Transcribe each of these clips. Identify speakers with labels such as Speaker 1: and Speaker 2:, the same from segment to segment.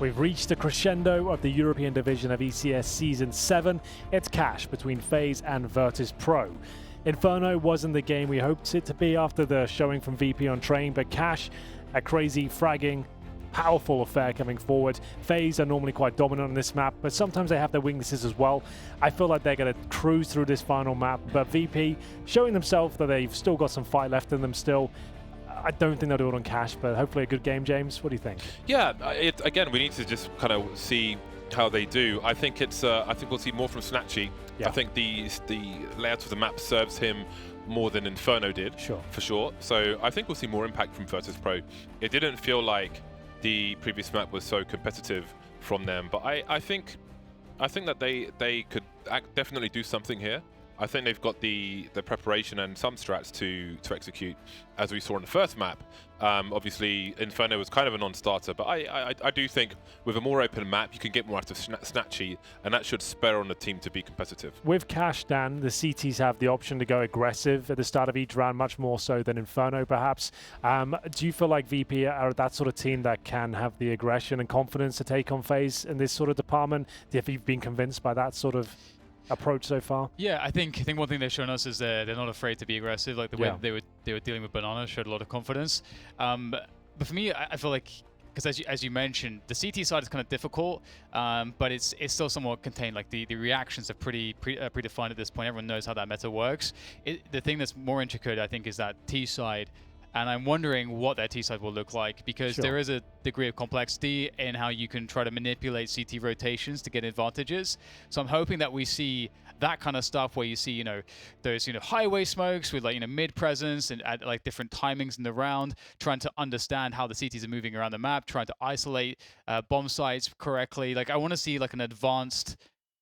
Speaker 1: We've reached the crescendo of the European division of ECS Season 7. It's cash between FaZe and Virtus.Pro. Inferno wasn't the game we hoped it to be after the showing from VP on train, but cash, a crazy, fragging, powerful affair coming forward. FaZe are normally quite dominant on this map, but sometimes they have their weaknesses as well. I feel like they're going to cruise through this final map, but VP showing themselves that they've still got some fight left in them still. I don't think they'll do it on cash, but hopefully a good game, James. What do you think?
Speaker 2: Yeah, again, we need to just kind of see how they do. I think it's. I think we'll see more from Snatchy. Yeah. I think the layout of the map serves him more than Inferno did, for sure. So I think we'll see more impact from Virtus.Pro. It didn't feel like the previous map was so competitive from them, but I think that they could definitely do something here. I think they've got the preparation and some strats to execute, as we saw in the first map. Obviously, Inferno was kind of a non-starter, but I do think with a more open map, you can get more out of Snatchy, and that should spur on the team to be competitive.
Speaker 1: With Cash, Dan, the CTs have the option to go aggressive at the start of each round, much more so than Inferno, perhaps. Do you feel like VP are that sort of team that can have the aggression and confidence to take on FaZe in this sort of department? Have you been convinced by that sort of approach so far?
Speaker 3: Yeah, I think one thing they've shown us is they're not afraid to be aggressive. Like the way they were dealing with Banana showed a lot of confidence. But for me, I feel like, because as you mentioned, the CT side is kind of difficult, but it's still somewhat contained. Like the reactions are pretty predefined at this point. Everyone knows how that meta works. The thing that's more intricate, I think, is that T side. And I'm wondering what that T side will look like, because there is a degree of complexity in how you can try to manipulate CT rotations to get advantages. So I'm hoping that we see that kind of stuff where you see, those, highway smokes with mid presence and at like different timings in the round, trying to understand how the CTs are moving around the map, trying to isolate bomb sites correctly. Like I want to see like an advanced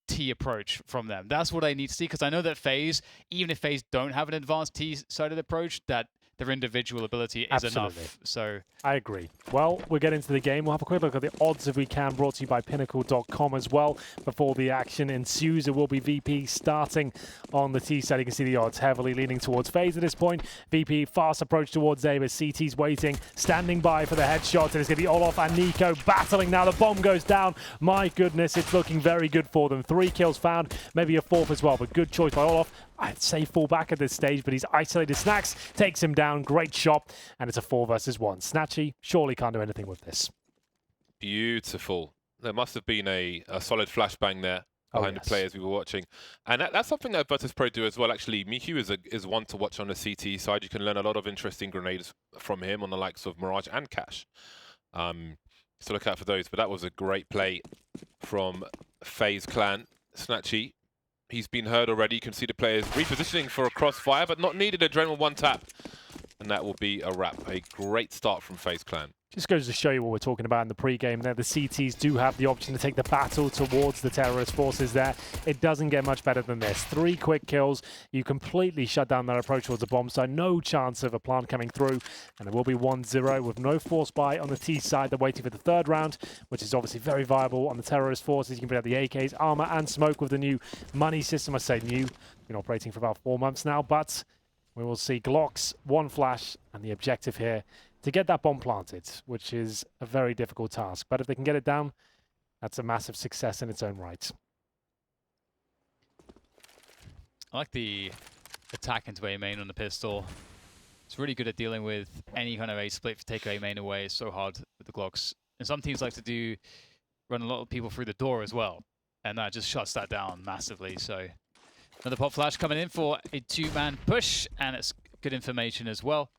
Speaker 3: T approach from them. That's what I need to see, because I know that FaZe, even if FaZe don't have an advanced T-sided approach, that their individual ability is enough. So
Speaker 1: I agree. Well, we'll get into the game. We'll have a quick look at the odds if we can, brought to you by Pinnacle.com as well. Before the action ensues, it will be VP starting on the T side. You can see the odds heavily leaning towards FaZe at this point. VP fast approach towards A, but CT's waiting, standing by for the headshot. And it's going to be Olaf and Niko battling now. The bomb goes down. My goodness, it's looking very good for them. 3 kills found, maybe a 4th as well, but good choice by Olaf. I'd say fall back at this stage, but he's isolated. Snacks takes him down. Great shot, and it's a 4 versus 1. Snatchy surely can't do anything with this.
Speaker 2: Beautiful. There must have been a solid flashbang there behind the players we were watching. And that's something that Virtus.Pro do as well. Actually, Miku is one to watch on the CT side. You can learn a lot of interesting grenades from him on the likes of Mirage and Cash. So look out for those. But that was a great play from FaZe Clan. Snatchy, he's been heard already. You can see the players repositioning for a crossfire, but not needed. Adrenaline one tap. And that will be a wrap. A great start from FaZe Clan.
Speaker 1: Just goes to show you what we're talking about in the pre-game there. The CTs do have the option to take the battle towards the terrorist forces there. It doesn't get much better than this. 3 quick kills. You completely shut down their approach towards the bomb site. No chance of a plant coming through. And it will be 1-0 with no force buy on the T side. They're waiting for the 3rd round, which is obviously very viable on the terrorist forces. You can bring out the AKs, armor, and smoke with the new money system. I say new. Been operating for about 4 months now, but we will see Glocks, 1 flash, and the objective here to get that bomb planted, which is a very difficult task. But if they can get it down, that's a massive success in its own right.
Speaker 3: I like the attack into A main on the pistol. It's really good at dealing with any kind of A split. Take A main away, it's so hard with the Glocks. And some teams like to run a lot of people through the door as well. And that just shuts that down massively. So another pop flash coming in for a 2-man push, and it's good information as well.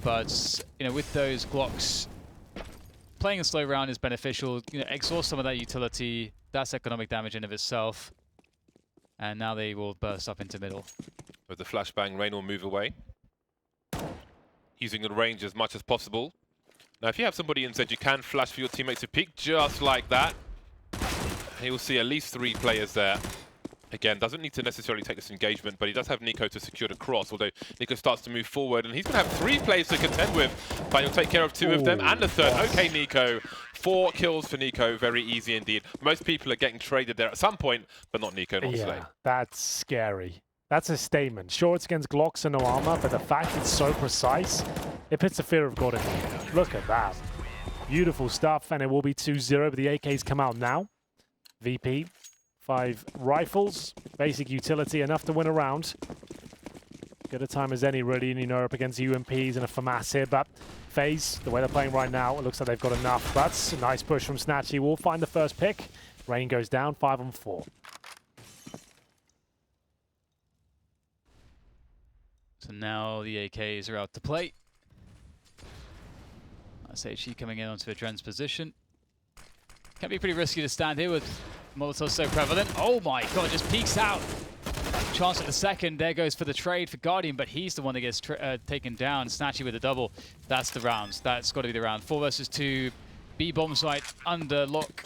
Speaker 3: But with those Glocks, playing a slow round is beneficial. Exhaust some of that utility. That's economic damage in of itself. And now they will burst up into middle.
Speaker 2: With the flashbang, Rain will move away, using the range as much as possible. Now, if you have somebody inside, you can flash for your teammates to peek just like that. He will see at least 3 players there. Again, doesn't need to necessarily take this engagement, but he does have Niko to secure the cross, although Niko starts to move forward, and he's going to have 3 players to contend with, but he'll take care of 2 of them, and the 3rd. Okay, Niko. 4 kills for Niko. Very easy indeed. Most people are getting traded there at some point, but not Niko, not Slay.
Speaker 1: That's scary. That's a statement. Sure, it's against Glocks and no armor, but the fact it's so precise, it puts the fear of God in me. Look at that. Beautiful stuff, and it will be 2-0, but the AKs come out now. VP, 5 rifles, basic utility, enough to win a round. Good a time as any, really, in Europe against UMPs and a FAMAS here, but FaZe, the way they're playing right now, it looks like they've got enough. But a nice push from Snatchy will find the first pick. Rain goes down, 5-on-4.
Speaker 3: So now the AKs are out to play. SHE coming in onto Adren's position. Can be pretty risky to stand here with Molotov so prevalent. Oh my god, just peeks out. Chance at the second. There goes for the trade for Guardian, but he's the one that gets taken down. Snatchy with a double. That's the rounds. That's got to be the round. 4 versus 2. B bomb site under lock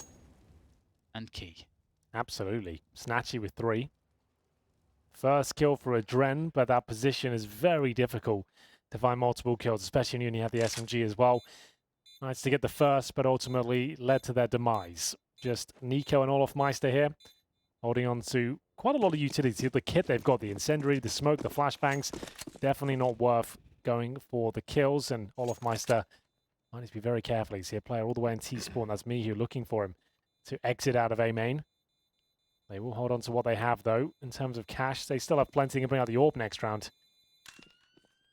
Speaker 3: and key.
Speaker 1: Absolutely. Snatchy with 3. First kill for Adren, but that position is very difficult to find multiple kills, especially when you have the SMG as well. Nice to get the first, but ultimately led to their demise. Just Niko and Olofmeister here, holding on to quite a lot of utility. The kit they've got, the incendiary, the smoke, the flashbangs, definitely not worth going for the kills. And Olofmeister might need to be very careful. He's here, player all the way in T-spawn. That's Mihu looking for him to exit out of A main. They will hold on to what they have, though, in terms of cash. They still have plenty to bring out the AWP next round.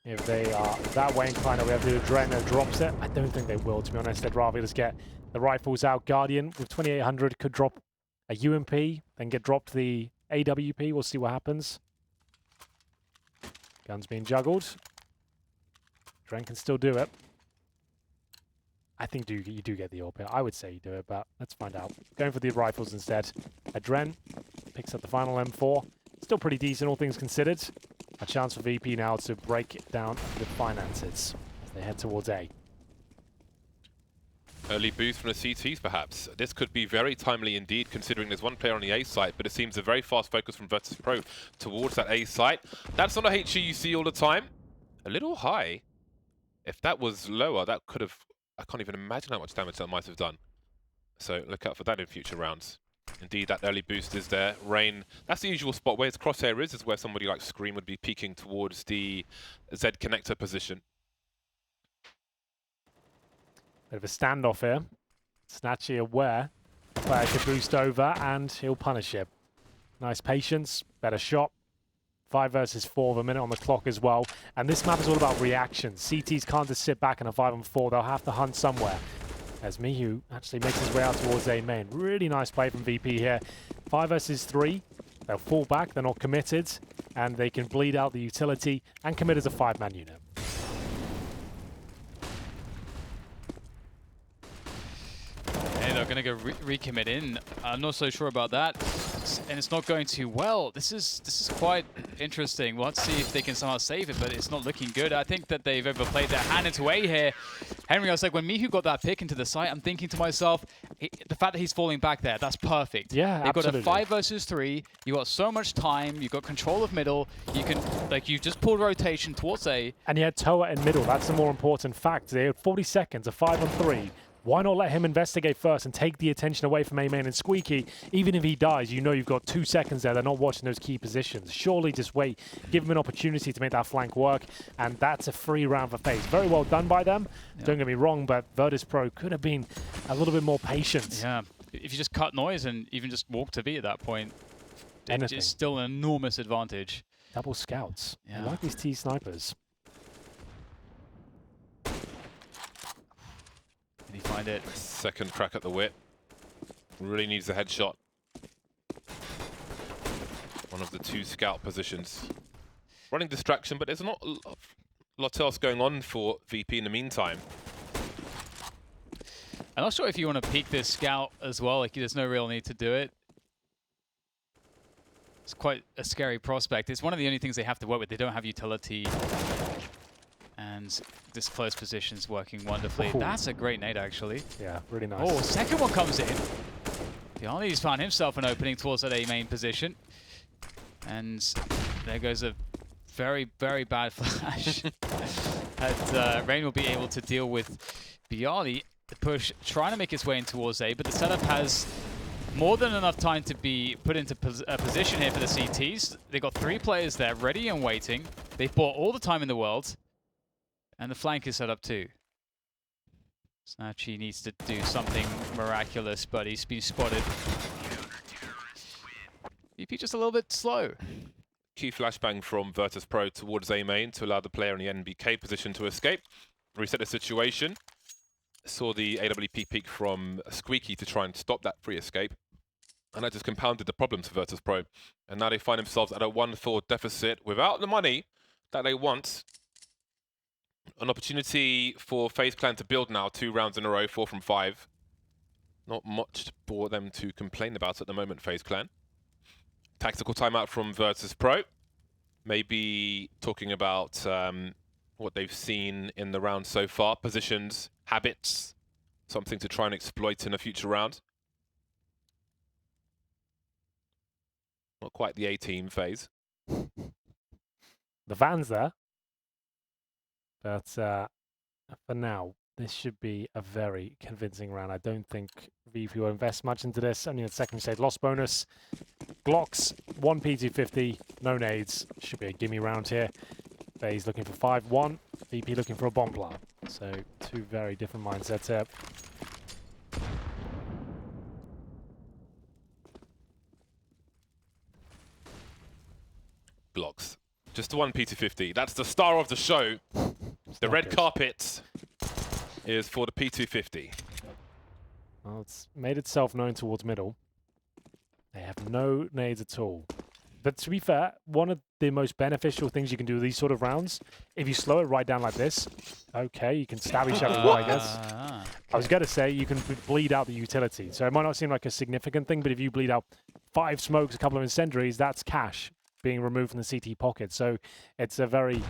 Speaker 1: If they are that way inclined, we have the Adren that drops it. I don't think they will, to be honest. They'd rather just get the rifles out. Guardian with 2800 could drop a UMP, then get dropped the AWP. We'll see what happens. Guns being juggled. Adren can still do it. I think you do get the AWP. I would say you do it, but let's find out. Going for the rifles instead. Adren picks up the final M4. Still pretty decent, all things considered. A chance for VP now to break down the finances as they head towards A.
Speaker 2: Early boost from the CTs, perhaps. This could be very timely indeed, considering there's one player on the A site, but it seems a very fast focus from Virtus.Pro towards that A site. That's not a HE you see all the time. A little high. If that was lower, that could have... I can't even imagine how much damage that might have done. So look out for that in future rounds. Indeed, that early boost is there. Rain, that's the usual spot where his crosshair is where somebody like Scream would be peeking towards the Z connector position.
Speaker 1: Bit of a standoff here. Snatchy aware. Player could boost over and he'll punish it. Nice patience, better shot. 5 versus 4 of a minute on the clock as well. And this map is all about reactions. CTs can't just sit back in a 5-on-4. They'll have to hunt somewhere. As Mihu actually makes his way out towards A main. Really nice play from VP here. 5 versus 3. They'll fall back. They're not committed. And they can bleed out the utility and commit as a 5-man unit.
Speaker 3: Hey, they're going to go recommit in. I'm not so sure about that. And it's not going too well. This is quite interesting. We'll have to see if they can somehow save it, but it's not looking good. I think that they've overplayed their hand into A here. Henry, I was like, when Mihu got that pick into the site, I'm thinking to myself, the fact that he's falling back there, that's perfect.
Speaker 1: Yeah,
Speaker 3: They've
Speaker 1: absolutely.
Speaker 3: got a 5 versus 3. You got so much time. You got control of middle. You can, like, you've just pulled rotation towards A.
Speaker 1: And he had Toa in middle. That's the more important fact. They had 40 seconds, a 5-on-3. Why not let him investigate first and take the attention away from A-main and Squeaky? Even if he dies, you know you've got 2 seconds there. They're not watching those key positions. Surely just wait. Give him an opportunity to make that flank work. And that's a free round for FaZe. Very well done by them. Yeah. Don't get me wrong, but Virtus.Pro could have been a little bit more patient.
Speaker 3: Yeah. If you just cut noise and even just walk to B at that point, it's still an enormous advantage.
Speaker 1: Double scouts.
Speaker 3: Yeah.
Speaker 1: I like these T snipers.
Speaker 3: Did he find it?
Speaker 2: Second crack at the whip. Really needs a headshot. One of the 2 scout positions. Running distraction, but there's not a lot else going on for VP in the meantime.
Speaker 3: I'm not sure if you want to peek this scout as well. Like, there's no real need to do it. It's quite a scary prospect. It's one of the only things they have to work with. They don't have utility. And this close position is working wonderfully. Ooh. That's a great nade, actually.
Speaker 1: Yeah, really nice.
Speaker 3: Oh, second one comes in. Diani's found himself an opening towards that A main position. And there goes a very, very bad flash. And Rain will be able to deal with Biali. The push trying to make its way in towards A, but the setup has more than enough time to be put into a position here for the CTs. They've got 3 players there ready and waiting. They've bought all the time in the world. And the flank is set up too. Snatchy needs to do something miraculous, but he's been spotted. VP just a little bit slow.
Speaker 2: Key flashbang from Virtus.Pro towards A main to allow the player in the NBK position to escape. Reset the situation. Saw the AWP peek from Squeaky to try and stop that free escape. And that just compounded the problems for Virtus.Pro. And now they find themselves at a 1-4 deficit without the money that they want. An opportunity for FaZe Clan to build now, 2 rounds in a row, 4 from 5. Not much for them to complain about at the moment, FaZe Clan. Tactical timeout from Virtus.Pro. Maybe talking about what they've seen in the round so far. Positions, habits, something to try and exploit in a future round. Not quite the A-team phase.
Speaker 1: The van's there. But for now, this should be a very convincing round. I don't think VP will invest much into this. Only in the second stage loss bonus. Glocks, 1 P250, no nades. Should be a gimme round here. FaZe looking for 5-1. VP looking for a bomb plant. So 2 very different mindsets here.
Speaker 2: Glocks. Just the 1 P250. That's the star of the show. The red carpet is for the P250.
Speaker 1: Well, it's made itself known towards middle. They have no nades at all. But to be fair, one of the most beneficial things you can do with these sort of rounds, if you slow it right down like this, okay, you can stab each other, I guess. I was going to say you can bleed out the utility. So it might not seem like a significant thing, but if you bleed out 5 smokes, a couple of incendiaries, that's cash being removed from the CT pocket. So it's a very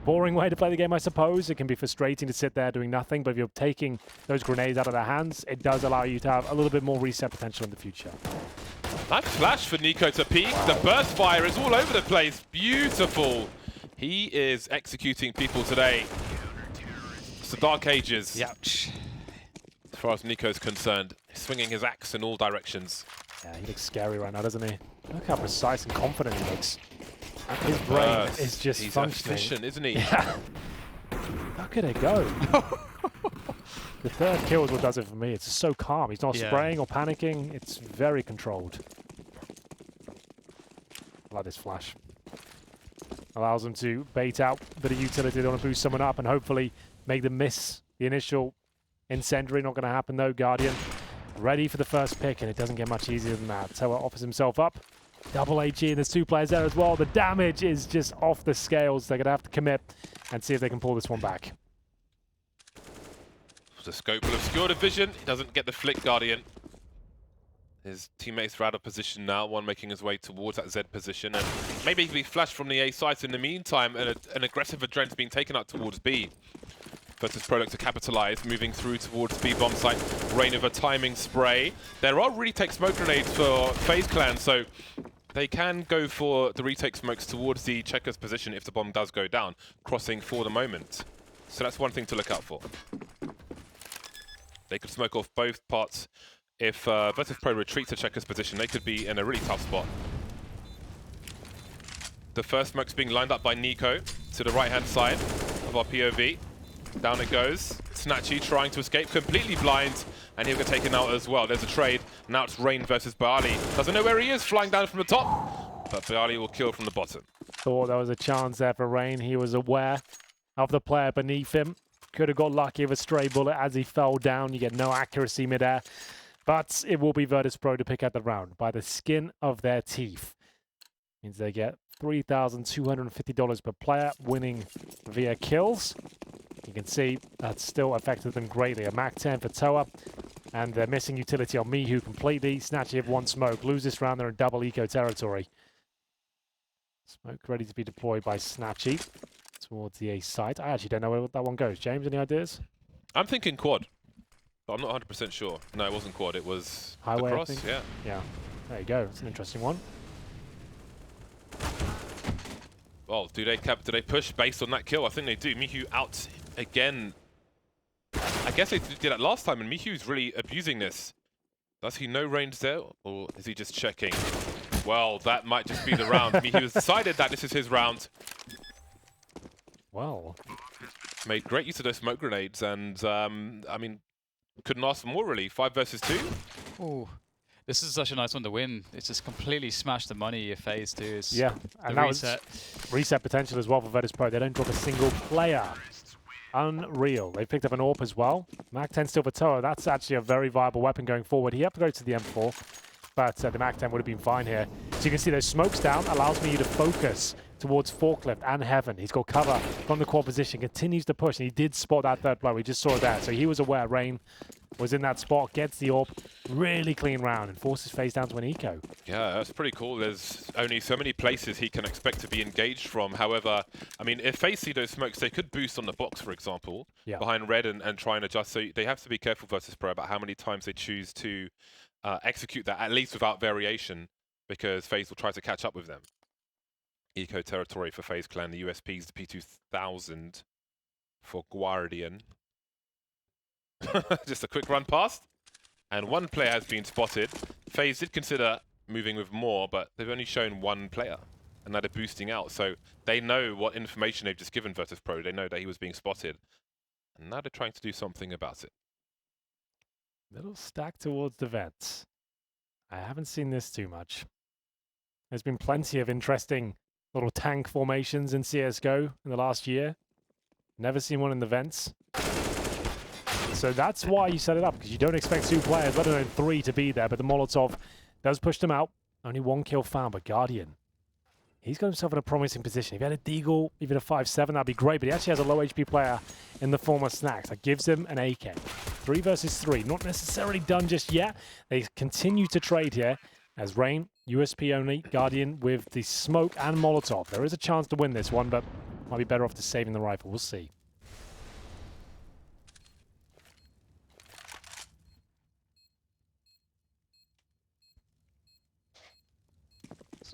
Speaker 1: boring way to play the game, I suppose. It can be frustrating to sit there doing nothing, but if you're taking those grenades out of their hands, it does allow you to have a little bit more reset potential in the future.
Speaker 2: Nice flash for Niko to peek. Wow. The burst fire is all over the place. Beautiful. He is executing people today. It's the Dark Ages.
Speaker 3: Ouch.
Speaker 2: As far as Niko's concerned, swinging his axe in all directions.
Speaker 1: Yeah, he looks scary right now, doesn't he? Look how precise and confident he looks. His brain is just
Speaker 2: He's
Speaker 1: functioning.
Speaker 2: efficient, isn't he?
Speaker 1: Yeah. Look at it go. The 3rd kill is what does it for me. It's just so calm. He's not spraying or panicking. It's very controlled. I like this flash. Allows them to bait out a bit of utility. They want to boost someone up and hopefully make them miss the initial incendiary. Not going to happen though. Guardian ready for the first pick, and it doesn't get much easier than that. Toa offers himself up. Double AG, and there's 2 players there as well. The damage is just off the scales. They're going to have to commit and see if they can pull this one back.
Speaker 2: The scope will obscure the vision. He doesn't get the flick, Guardian. His teammates are out of position now, one making his way towards that Z position, and maybe he can be flashed from the A site. In the meantime, an aggressive adrenaline being taken up towards B. Virtus.Pro look to capitalize, moving through towards B bomb site. Rain of a timing spray. There are retake smoke grenades for FaZe Clan, so they can go for the retake smokes towards the checkers position if the bomb does go down, crossing for the moment. So that's one thing to look out for. They could smoke off both parts. If Virtus.Pro retreats to checkers position, they could be in a really tough spot. The first smoke's being lined up by Niko to the right-hand side of our POV. Down it goes. Snatchy trying to escape, completely blind, and he'll get taken out as well. There's a trade. Now it's Rain versus Baali. Doesn't know where he is, flying down from the top, but Baali will kill from the bottom.
Speaker 1: Thought there was a chance there for Rain. He was aware of the player beneath him. Could have got lucky with a stray bullet as he fell down. You get no accuracy mid-air. But it will be Virtus.Pro to pick up the round by the skin of their teeth. Means they get $3,250 per player, winning via kills. You can see that's still affected them greatly. A Mac 10 for Toa, and they're missing utility on Mihu completely. Snatchy of 1 smoke. Lose this round, they're in double eco territory. Smoke ready to be deployed by Snatchy towards the A site. I actually don't know where that one goes. James, any ideas?
Speaker 2: I'm thinking quad, but I'm not 100% sure. No, it wasn't quad, it was
Speaker 1: highway,
Speaker 2: the cross. Yeah.
Speaker 1: Yeah, there you go. It's an interesting one.
Speaker 2: Well, do they push based on that kill? I think they do. Mihu out again. I guess they did that last time, and Mihu's really abusing this. Does he know range there, or is he just checking? Well, that might just be the round. Mihu has decided that this is his round.
Speaker 1: Well,
Speaker 2: made great use of those smoke grenades, and I mean, couldn't ask for more, really. 5 versus 2.
Speaker 3: Ooh. This is such a nice one to win. It's just completely smashed the money if FaZe too.
Speaker 1: Yeah, and that was reset potential as well for Virtus.Pro. They don't drop a single player. Unreal. They picked up an AWP as well. MAC-10 still for Toa. That's actually a very viable weapon going forward. He had to go to the M4, but the MAC-10 would have been fine here. So you can see those smokes down, allows me to focus towards Forklift and Heaven. He's got cover from the core position, continues to push, and he did spot that third blow. We just saw that. So he was aware Rain was in that spot, gets the AWP, really clean round, and forces FaZe down to an eco.
Speaker 2: Yeah, that's pretty cool. There's only so many places he can expect to be engaged from. However, I mean, if FaZe see those smokes, they could boost on the box, for example, behind red and try and adjust. So they have to be careful versus Pro about how many times they choose to execute that, at least without variation, because FaZe will try to catch up with them. Eco territory for FaZe Clan, the USP's the P2000 for Guardian. Just a quick run past, and one player has been spotted. FaZe did consider moving with more, but they've only shown one player, and now they're boosting out. So they know what information they've just given Virtus.Pro. They know that he was being spotted, and now they're trying to do something about it.
Speaker 1: Little stack towards the vents. I haven't seen this too much. There's been plenty of interesting little tank formations in CSGO in the last year. Never seen one in the vents. So that's why you set it up, because you don't expect 2 players, let alone 3, to be there. But the Molotov does push them out. Only 1 kill found, but Guardian, he's got himself in a promising position. If he had a Deagle, even a 5-7, that'd be great. But he actually has a low HP player in the form of Snacks. That gives him an AK. 3 versus 3. Not necessarily done just yet. They continue to trade here as Rain, USP only, Guardian with the smoke and Molotov. There is a chance to win this one, but might be better off just saving the rifle. We'll see.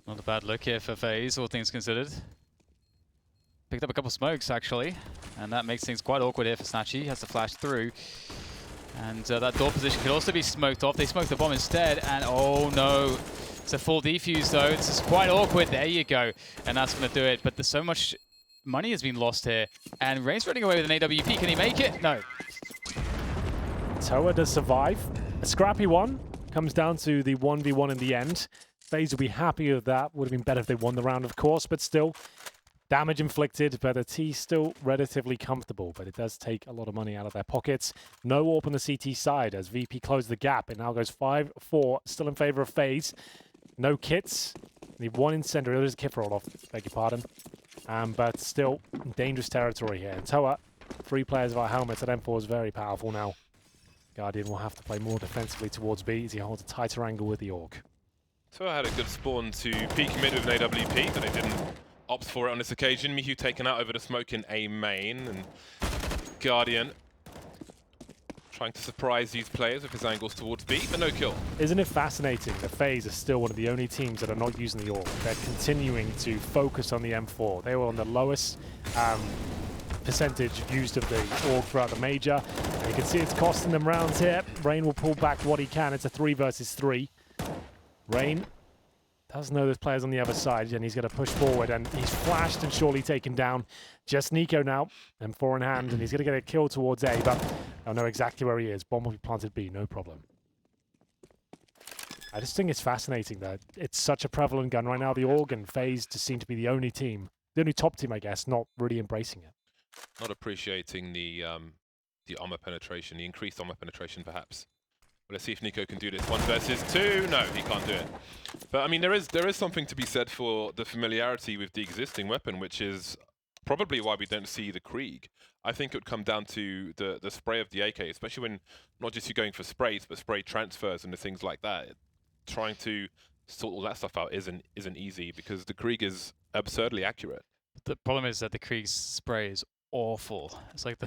Speaker 3: Not a bad look here for FaZe, all things considered. Picked up a couple smokes, actually, and that makes things quite awkward here for Snatchy. He has to flash through. And that door position could also be smoked off. They smoked the bomb instead, and oh no. It's a full defuse, though. This is quite awkward. There you go. And that's going to do it. But there's so much money has been lost here. And Rain's running away with an AWP. Can he make it? No.
Speaker 1: Toa does survive. A scrappy one. Comes down to the 1v1 in the end. FaZe will be happy with that. Would have been better if they won the round, of course, but still. Damage inflicted, but the T still relatively comfortable, but it does take a lot of money out of their pockets. No AWP on the CT side as VP closed the gap. It now goes 5-4, still in favor of FaZe. No kits. Need 1 incendiary. There's a kit roll off, beg your pardon. But still dangerous territory here. And Toa, 3 players without helmets at M4 is very powerful now. Guardian will have to play more defensively towards B as he holds a tighter angle with the AWP.
Speaker 2: Toa had a good spawn to peek mid with an AWP, but they didn't opt for it on this occasion. Mihu taken out over the smoke in A main, and Guardian trying to surprise these players with his angles towards B, but no kill.
Speaker 1: Isn't it fascinating that FaZe are still one of the only teams that are not using the AWP? They're continuing to focus on the M4. They were on the lowest percentage used of the AWP throughout the major. And you can see it's costing them rounds here. Rain will pull back what he can. It's a 3 versus 3. Rain does know there's players on the other side, and he's going to push forward, and he's flashed and surely taken down. Just Niko now, M4 in hand, and he's going to get a kill towards A, but I know exactly where he is. Bomb will be planted B, no problem. I just think it's fascinating that it's such a prevalent gun right now. The AWP and FaZe just seem to be the only team, the only top team, I guess, not really embracing it.
Speaker 2: Not appreciating the armor penetration, the increased armor penetration, perhaps. Well, let's see if Niko can do this. 1 versus 2. No, he can't do it. But I mean, there is something to be said for the familiarity with the existing weapon, which is probably why we don't see the Krieg. I think it would come down to the spray of the AK, especially when not just you're going for sprays, but spray transfers and the things like that. Trying to sort all that stuff out isn't easy because the Krieg is absurdly accurate.
Speaker 3: The problem is that the Krieg's spray is awful. It's like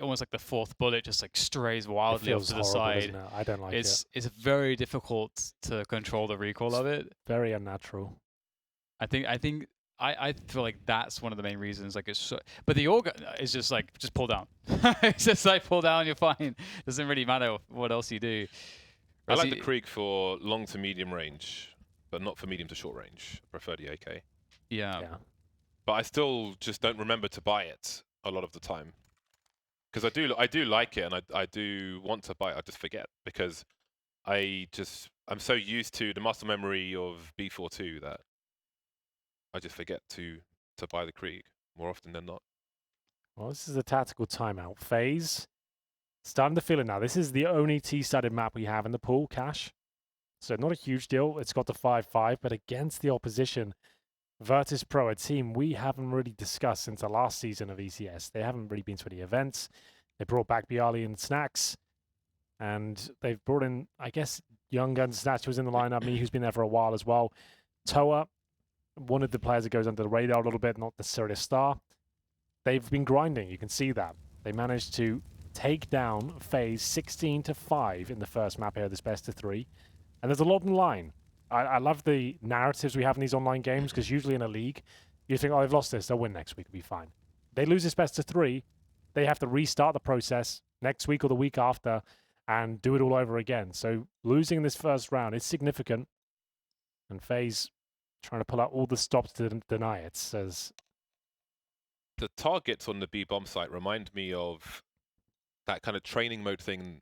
Speaker 3: almost like the 4th bullet just like strays wildly off to the side.
Speaker 1: I don't like it.
Speaker 3: It's very difficult to control the recoil of it.
Speaker 1: Very unnatural.
Speaker 3: I feel like that's one of the main reasons. Like it's so, but the AWP is just like pull down. It's just like pull down, you're fine. Doesn't really matter what else you do.
Speaker 2: I like the Krieg for long to medium range, but not for medium to short range. I prefer the AK.
Speaker 3: Yeah.
Speaker 2: But I still just don't remember to buy it a lot of the time. because I do like it, and I do want to buy it. I just forget because I'm so used to the muscle memory of B42 that I just forget to buy the Krieg more often than not.
Speaker 1: Well, this is a tactical timeout. FaZe starting to feel it now. This is the only T-studded map we have in the pool, Cash. So not a huge deal. It's got the 5-5, but against the opposition, Virtus.Pro, a team we haven't really discussed since the last season of ECS. They haven't really been to any events. They brought back Bialy and Snacks, and they've brought in, I guess, Young Gun Snatch was in the lineup, me who's been there for a while as well. Toa, one of the players that goes under the radar a little bit, not necessarily a star. They've been grinding, you can see that. They managed to take down FaZe 16-5 in the first map here, this best of 3. And there's a lot in line. I love the narratives we have in these online games, because usually in a league, you think, oh, they've lost this, they'll win next week, it'll be fine. They lose this best of 3, they have to restart the process next week or the week after and do it all over again. So losing this first round is significant. And FaZe trying to pull out all the stops to deny it. Says
Speaker 2: the targets on the B bomb site remind me of that kind of training mode thing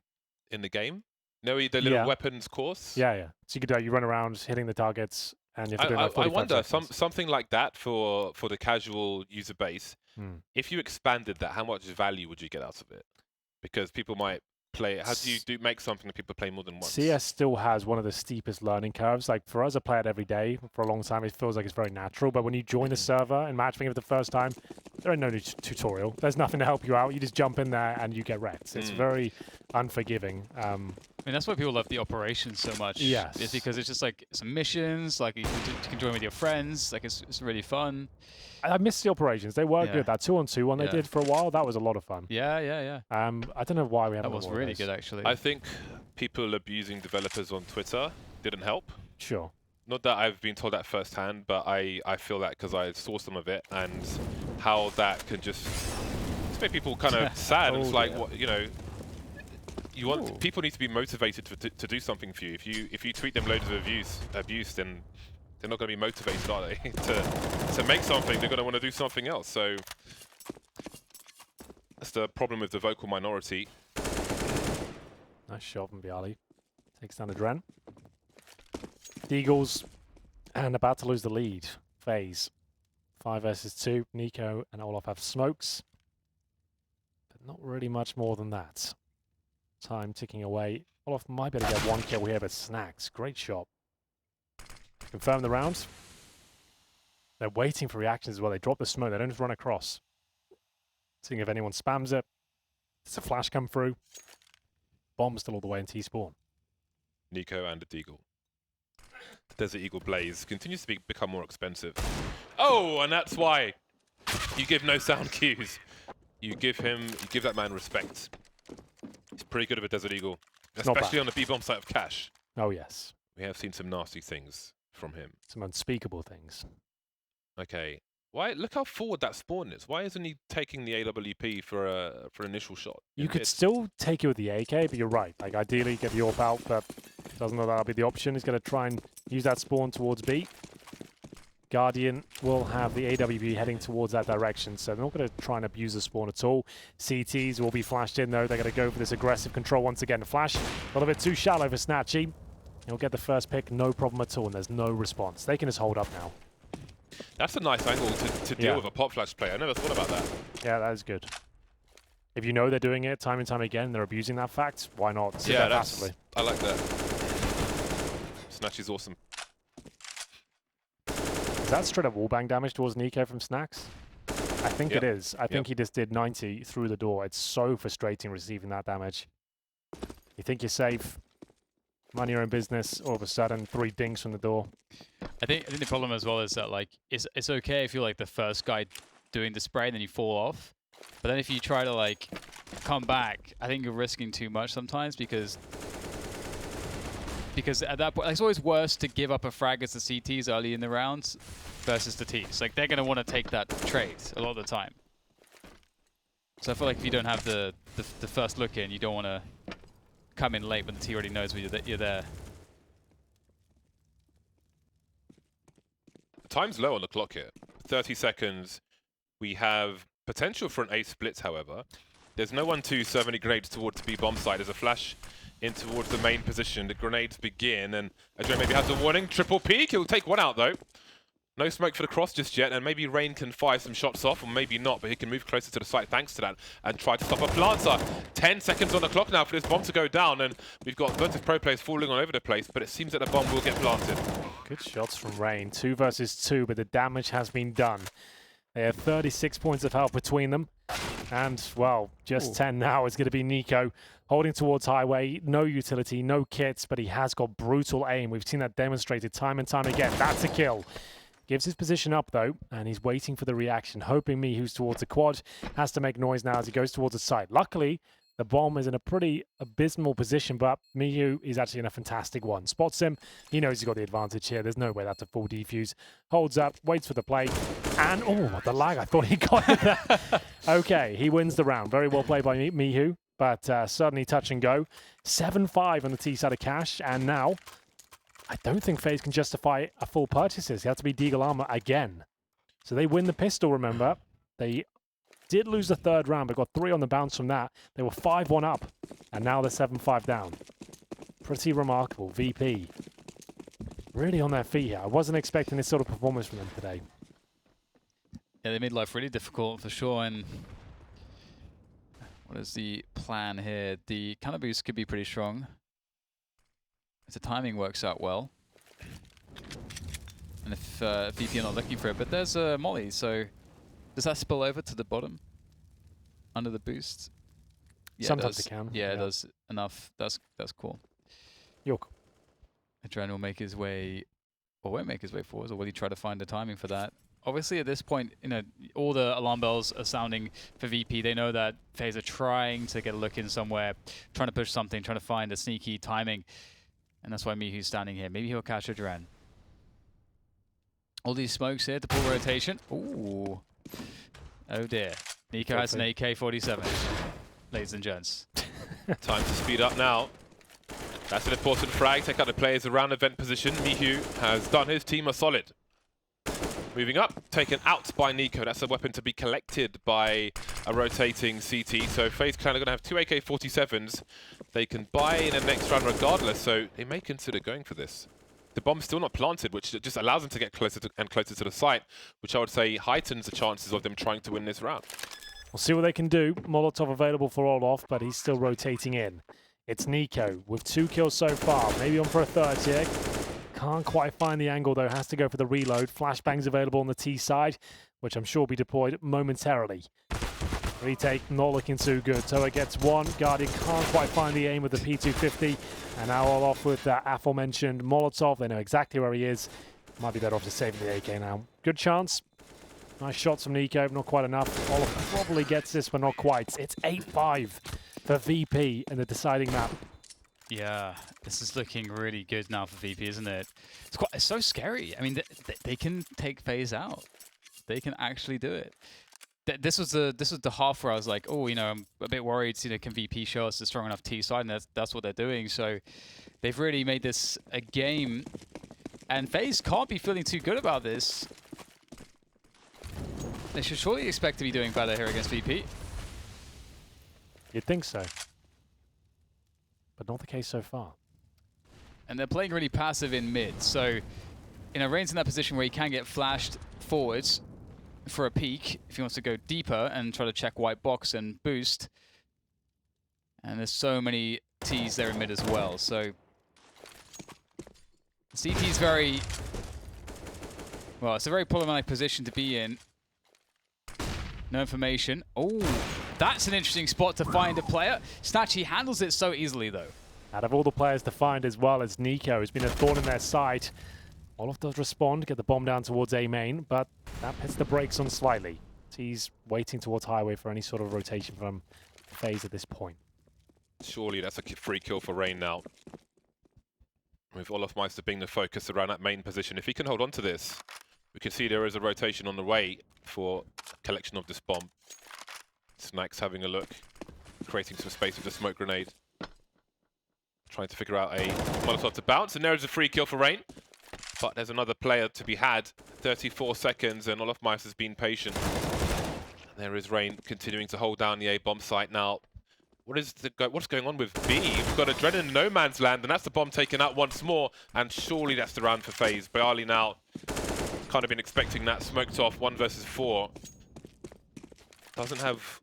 Speaker 2: in the game. No, the little weapons course.
Speaker 1: Yeah. So you run around hitting the targets, and you have to do like 45
Speaker 2: I wonder
Speaker 1: seconds.
Speaker 2: something like that for the casual user base. If you expanded that, how much value would you get out of it? Because people might play. How do you make something that people play more than once?
Speaker 1: CS still has one of the steepest learning curves. Like for us, I play it every day for a long time. It feels like it's very natural. But when you join a server and matchmaking for the first time, there ain't no tutorial. There's nothing to help you out. You just jump in there and you get wrecked. It's very unforgiving.
Speaker 3: I mean, that's why people love the operations so much.
Speaker 1: Yes.
Speaker 3: It's because it's just like some missions, like you can join with your friends. Like it's really fun.
Speaker 1: I miss the operations. They were good. That 2-on-2 one they did for a while, that was a lot of fun.
Speaker 3: Yeah.
Speaker 1: I don't know why we haven't.
Speaker 3: That was really good, actually.
Speaker 2: I think people abusing developers on Twitter didn't help.
Speaker 1: Sure.
Speaker 2: Not that I've been told that firsthand, but I feel that because I saw some of it and how that can just make people kind of sad. And it's like, what, you know, you want people need to be motivated to do something for you. If you tweet them loads of abuse, then they're not going to be motivated, are they? to make something, they're going to want to do something else. So that's the problem with the vocal minority.
Speaker 1: Nice shot from Bialy. Takes down Adren. Deagles, and about to lose the lead. FaZe. 5 versus 2. Niko and Olaf have smokes. But not really much more than that. Time ticking away. Olaf might be able to get one kill here, but Snacks. Great shot. Confirm the round. They're waiting for reactions as well. They drop the smoke. They don't just run across. Seeing if anyone spams it. Does a flash come through? Bomb still all the way in T-spawn.
Speaker 2: Niko and a Deagle. The Desert Eagle Blaze continues to become more expensive. Oh, and that's why you give no sound cues. You give that man respect. He's pretty good of a Desert Eagle, especially on the B-bomb site of Cash.
Speaker 1: Oh, yes.
Speaker 2: We have seen some nasty things from him.
Speaker 1: Some unspeakable things.
Speaker 2: Okay. Why? Look how forward that spawn is. Why isn't he taking the AWP for an initial shot?
Speaker 1: You could still take it with the AK, but you're right. Like, ideally, get the AWP out, but doesn't know that'll be the option. He's going to try and use that spawn towards B. Guardian will have the AWP heading towards that direction, so they're not going to try and abuse the spawn at all. CTs will be flashed in, though. They're going to go for this aggressive control once again. Flash, a little bit too shallow for Snatchy. He'll get the first pick, no problem at all, and there's no response. They can just hold up now.
Speaker 2: That's a nice angle to deal with a pop flash player. I never thought about that.
Speaker 1: Yeah, that is good. If you know they're doing it time and time again, they're abusing that fact, why not? Sit there passively.
Speaker 2: I like that. Snatch is awesome.
Speaker 1: Is that straight up wallbang damage towards Niko from Snacks? I think it is. I think he just did 90 through the door. It's so frustrating receiving that damage. You think you're safe, money your own business, all of a sudden 3 dings from the door.
Speaker 3: I think the problem as well is that like it's okay if you're like the first guy doing the spray and then you fall off, but then if you try to like come back, I think you're risking too much sometimes because at that point it's always worse to give up a frag as the CTs early in the rounds versus the Ts. Like they're gonna want to take that trade a lot of the time. So I feel like if you don't have the first look in, you don't want to come in late when the T already knows you're there.
Speaker 2: Time's low on the clock here. 30 seconds. We have potential for an ace split, however. There's no one to serve any grenades towards the B bomb side. There's a flash in towards the main position. The grenades begin, and Adrian maybe has a warning. Triple peek. He'll take one out though. No smoke for the cross just yet, and maybe Rain can fire some shots off, or maybe not, but he can move closer to the site thanks to that and try to stop a planter. 10 seconds on the clock now for this bomb to go down, and we've got Virtus.Pro players falling all over the place, but it seems that the bomb will get planted.
Speaker 1: Good shots from Rain. 2 versus 2, but the damage has been done. They have 36 points of health between them. And, well, just 10 now is going to be Niko holding towards Highway. No utility, no kits, but he has got brutal aim. We've seen that demonstrated time and time again. That's a kill. Gives his position up, though, and he's waiting for the reaction, hoping Mihu's towards the quad. Has to make noise now as he goes towards the site. Luckily, the bomb is in a pretty abysmal position, but Mihu is actually in a fantastic one. Spots him. He knows he's got the advantage here. There's no way that's a full defuse. Holds up, waits for the play, and, oh, the lag. I thought he got it there. Okay, he wins the round. Very well played by Mihu, but suddenly touch and go. 7-5 on the T side of Cash, and now I don't think FaZe can justify a full purchases. He had to be Deagle Armor again. So they win the pistol, remember. They did lose the third round, but got 3 on the bounce from that. They were 5-1 up, and now they're 7-5 down. Pretty remarkable. VP really on their feet here. I wasn't expecting this sort of performance from them today.
Speaker 3: Yeah, they made life really difficult for sure, and what is the plan here? The counter boost could be pretty strong if the timing works out well, and if VP are not looking for it. But there's a molly, so does that spill over to the bottom under the boost? Yeah,
Speaker 1: sometimes it can.
Speaker 3: Yeah, it does enough. That's cool.
Speaker 1: York.
Speaker 3: Adrian will make his way, or won't make his way forwards, or will he try to find the timing for that? Obviously, at this point, you know, all the alarm bells are sounding for VP. They know that FaZe are trying to get a look in somewhere, trying to push something, trying to find a sneaky timing. And that's why Mihu's standing here. Maybe he'll catch Adrian. All these smokes here to pull rotation. Ooh. Oh dear. Niko has an AK-47, ladies and gents.
Speaker 2: Time to speed up now. That's an important frag. Take out the players around event position. Mihu has done his team a solid. Moving up, taken out by Niko. That's a weapon to be collected by a rotating CT. So FaZe Clan are going to have 2 AK-47s. They can buy in the next round regardless, so they may consider going for this. The bomb's still not planted, which just allows them to get closer and closer to the site, which I would say heightens the chances of them trying to win this round.
Speaker 1: We'll see what they can do. Molotov available for Olof, but he's still rotating in. It's Niko with 2 kills so far. Maybe on for a third here. Can't quite find the angle, though. Has to go for the reload. Flashbangs available on the T side, which I'm sure will be deployed momentarily. Retake, not looking too good. Toa gets 1. Guardian can't quite find the aim with the P250. And now all off with that aforementioned Molotov. They know exactly where he is. Might be better off just saving the AK now. Good chance. Nice shots from Niko, not quite enough. Olof probably gets this, but not quite. It's 8-5 for VP in the deciding map.
Speaker 3: Yeah, this is looking really good now for VP, isn't it? It's so scary. I mean, they can take FaZe out. They can actually do it. This was the half where I was like, oh, you know, I'm a bit worried. You know, can VP show us a strong enough T side? And that's what they're doing. So they've really made this a game, and FaZe can't be feeling too good about this. They should surely expect to be doing better here against VP.
Speaker 1: You'd think so, but not the case so far.
Speaker 3: And they're playing really passive in mid, so you know, Rain's in that position where he can get flashed forwards for a peek if he wants to go deeper and try to check white box and boost. And there's so many T's there in mid as well, so CT's very, well, it's a very problematic position to be in. No information. Oh, that's an interesting spot to find a player. Snatchy handles it so easily, though.
Speaker 1: Out of all the players to find as well as Niko, has been a thorn in their side. Olof does respond, get the bomb down towards A main, but that puts the brakes on slightly. He's waiting towards Highway for any sort of rotation from FaZe at this point.
Speaker 2: Surely that's a free kill for Rain now. With Olof Meister being the focus around that main position. If he can hold on to this, we can see there is a rotation on the way for collection of this bomb. Snack's having a look, creating some space with the smoke grenade. Trying to figure out a Molotov to bounce, and there is a free kill for Rain. But there's another player to be had. 34 seconds, and Olof Meister's been patient. There is Rain continuing to hold down the A bomb site now. What's going on with B? We've got Adrenaline in no man's land, and that's the bomb taken out once more. And surely that's the round for FaZe. Bayali now kind of been expecting that. Smoked off 1 versus 4. Doesn't have.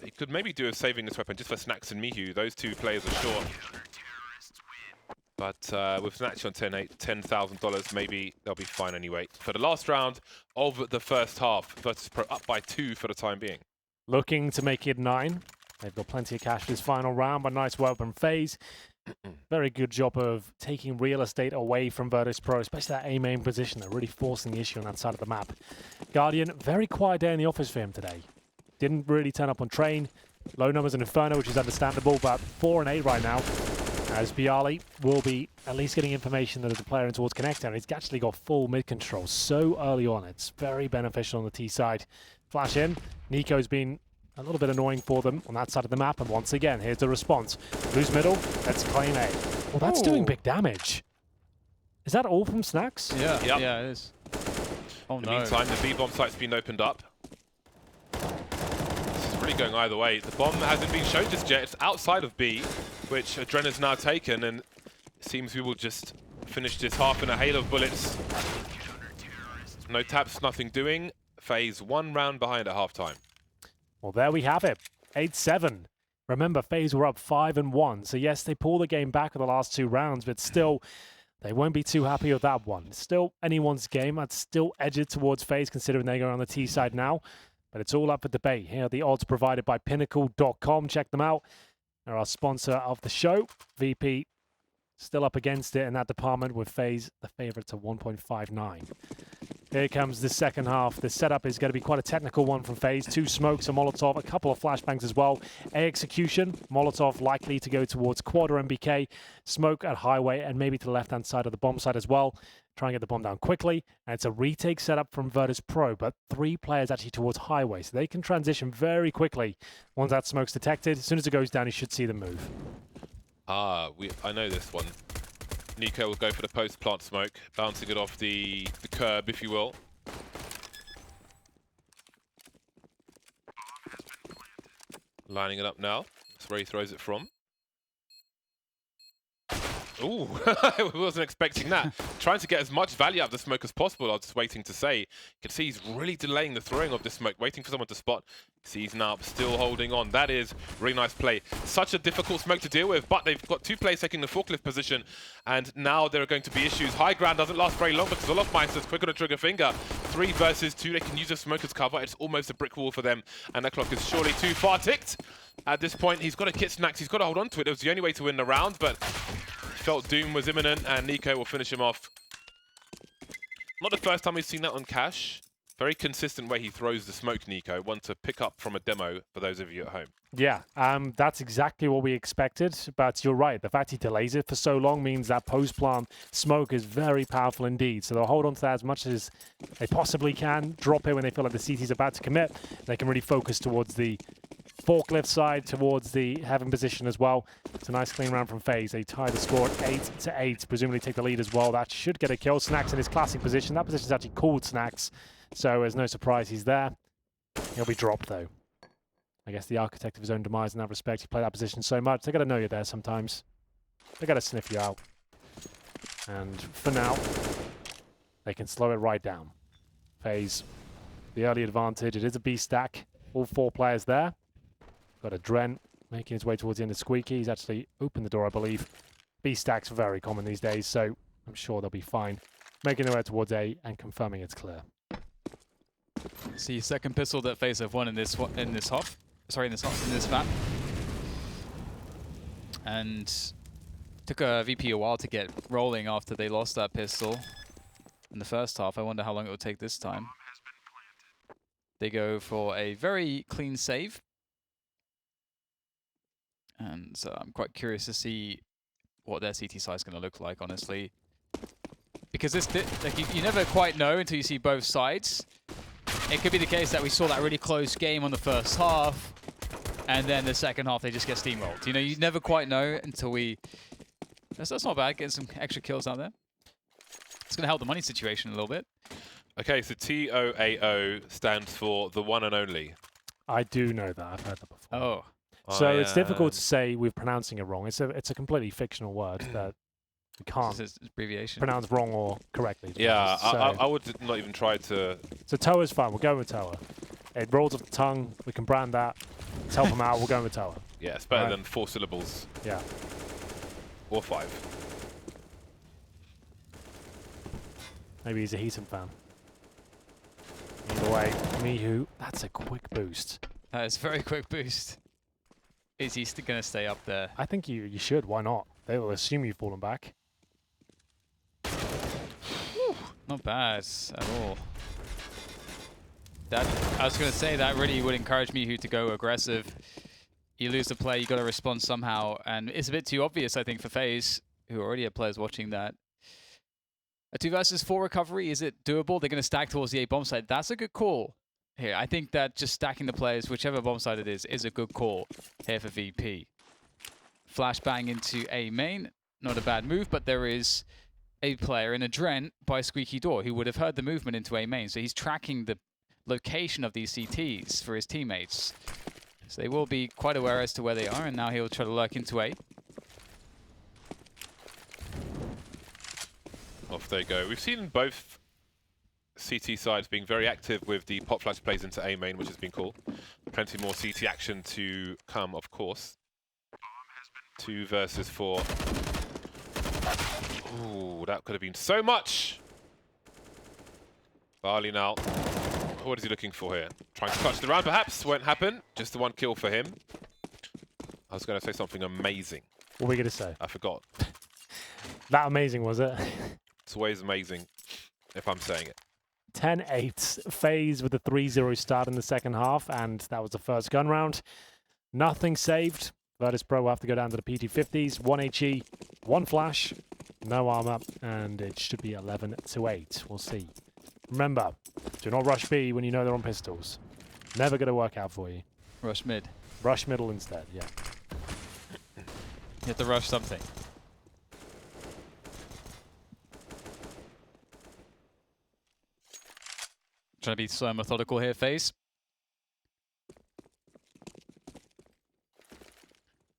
Speaker 2: He could maybe do a saving this weapon just for Snacks and Mihu. Those two players are short. But with Snatch on $10,000, maybe they'll be fine anyway. For the last round of the first half, Virtus.Pro up by 2 for the time being.
Speaker 1: Looking to make it 9. They've got plenty of cash for this final round, but nice work from FaZe. Very good job of taking real estate away from Virtus.Pro, especially that A main position. They're really forcing the issue on that side of the map. Guardian, very quiet day in the office for him today. Didn't really turn up on train. Low numbers in Inferno, which is understandable, but 4 and 8 right now. As Bayali will be at least getting information that there's a player in towards Connector, and he's actually got full mid control so early on. It's very beneficial on the T side. Flash in. Niko's been a little bit annoying for them on that side of the map, and once again, here's the response. Lose middle, let's claim A. Well, that's doing big damage. Is that all from Snacks?
Speaker 3: Yeah,
Speaker 2: yep.
Speaker 3: Yeah, it is. Oh,
Speaker 2: in the meantime, the B bomb site's been opened up. This is really going either way. The bomb hasn't been shown just yet. It's outside of B, which Adrena's now taken, and it seems we will just finish this half in a hail of bullets. No taps, nothing doing. FaZe 1 round behind at halftime.
Speaker 1: Well, there we have it. 8-7. Remember, FaZe were up 5-1. So yes, they pulled the game back for the last 2 rounds, but still, they won't be too happy with that one. Still anyone's game. I'd still edge it towards FaZe, considering they go on the T side now. But it's all up for debate. Here are the odds provided by Pinnacle.com. Check them out. They're our sponsor of the show. VP still up against it in that department with FaZe, the favorite to 1.59. Here comes the second half. The setup is going to be quite a technical one from FaZe. 2 smokes, a Molotov, a couple of flashbangs as well. A execution, Molotov likely to go towards quarter MBK, smoke at highway, and maybe to the left-hand side of the bomb site as well. Try and get the bomb down quickly. And it's a retake setup from Virtus.Pro, but 3 players actually towards highway, so they can transition very quickly once that smoke's detected. As soon as it goes down, you should see them move.
Speaker 2: I know this one. Niko will go for the post-plant smoke, bouncing it off the curb, if you will. Lining it up now. That's where he throws it from. Ooh, I wasn't expecting that. Trying to get as much value out of the smoke as possible, I was just waiting to say. You can see he's really delaying the throwing of the smoke, waiting for someone to spot. See, he's now still holding on. That is really nice play. Such a difficult smoke to deal with, but they've got 2 players taking the forklift position, and now there are going to be issues. High ground doesn't last very long because the Lockmeister's quick on the trigger finger. 3 versus 2, they can use the smoke as cover. It's almost a brick wall for them, and the clock is surely too far ticked. At this point, he's got to kit Snacks. He's got to hold on to it. It was the only way to win the round, but felt doom was imminent, and Niko will finish him off. Not the first time we've seen that on Cash. Very consistent way he throws the smoke, Niko. One to pick up from a demo for those of you at home.
Speaker 1: Yeah, that's exactly what we expected, but you're right. The fact he delays it for so long means that post-plant smoke is very powerful indeed. So they'll hold on to that as much as they possibly can, drop it when they feel like the CT's about to commit. They can really focus towards the forklift side, towards the heaven position as well. It's a nice clean round from FaZe. They tie the score at 8-8, presumably take the lead as well. That should get a kill. Snacks in his classic position. That position is actually called Snacks, so there's no surprise he's there. He'll be dropped though. I guess the architect of his own demise in that respect. You play that position so much, they got to know you're there sometimes. They got to sniff you out. And for now, they can slow it right down. FaZe, the early advantage. It is a B stack. All 4 players there. Got a Dren making his way towards the end of Squeaky. He's actually opened the door, I believe. B stacks are very common these days, so I'm sure they'll be fine. Making their way towards A and confirming it's clear.
Speaker 3: See, second pistol that FaZe have won in this half. Sorry, in this map. And took a VP a while to get rolling after they lost that pistol in the first half. I wonder how long it will take this time. They go for a very clean save. And so I'm quite curious to see what their CT side is going to look like, honestly. Because this, like, you never quite know until you see both sides. It could be the case that we saw that really close game on the first half, and then the second half they just get steamrolled. You know, you never quite know until we... That's not bad, getting some extra kills out there. It's going to help the money situation a little bit.
Speaker 2: Okay, so TOAO stands for the one and only.
Speaker 1: I do know that. I've heard that before.
Speaker 3: Oh.
Speaker 1: So it's difficult to say we're pronouncing it wrong. It's a completely fictional word that we can't
Speaker 3: abbreviation.
Speaker 1: pronounce wrong or correctly.
Speaker 2: Yeah, I would not even try to...
Speaker 1: So Toa's fine. We're going with Toa. It rolls off the tongue. We can brand that. Let's help him out. We're going with Toa.
Speaker 2: Yeah, it's better than 4 syllables.
Speaker 1: Yeah.
Speaker 2: Or 5.
Speaker 1: Maybe he's a Heaton fan. Either way, Mihu, that's a quick boost.
Speaker 3: That is a very quick boost. Is he going to stay up there?
Speaker 1: I think you should. Why not? They will assume you've fallen back.
Speaker 3: Whew, not bad at all. I was going to say that really would encourage Mihu to go aggressive. You lose the play, you got to respond somehow, and it's a bit too obvious, I think, for FaZe, who already have players watching that. A 2 versus 4 recovery, is it doable? They're going to stack towards the A bomb site. That's a good call here. I think that just stacking the players, whichever bomb site it is a good call here for VP. Flashbang into A main, not a bad move, but there is a player in a Dren by Squeaky Door who would have heard the movement into A main, so he's tracking the location of these CTs for his teammates. So they will be quite aware as to where they are, and now he'll try to lurk into A.
Speaker 2: Off they go. We've seen both CT sides being very active with the pop flash plays into A main, which has been cool. Plenty more CT action to come, of course. 2 versus 4. Ooh, that could have been so much. Barley now. What is he looking for here? Trying to clutch the round, perhaps. Won't happen. Just the 1 kill for him. I was going to say something amazing.
Speaker 1: What were we going to say?
Speaker 2: I forgot.
Speaker 1: That amazing, was it?
Speaker 2: It's always amazing if I'm saying it.
Speaker 1: 10-8. FaZe with a 3-0 start in the second half, and that was the first gun round. Nothing saved. Virtus.Pro will have to go down to the PT50s. 1 HE, 1 flash, no armor, and it should be 11-8. We'll see. Remember, do not rush B when you know they're on pistols. Never going to work out for you.
Speaker 3: Rush mid.
Speaker 1: Rush middle instead, yeah.
Speaker 3: You have to rush something. Trying to be so methodical here, FaZe.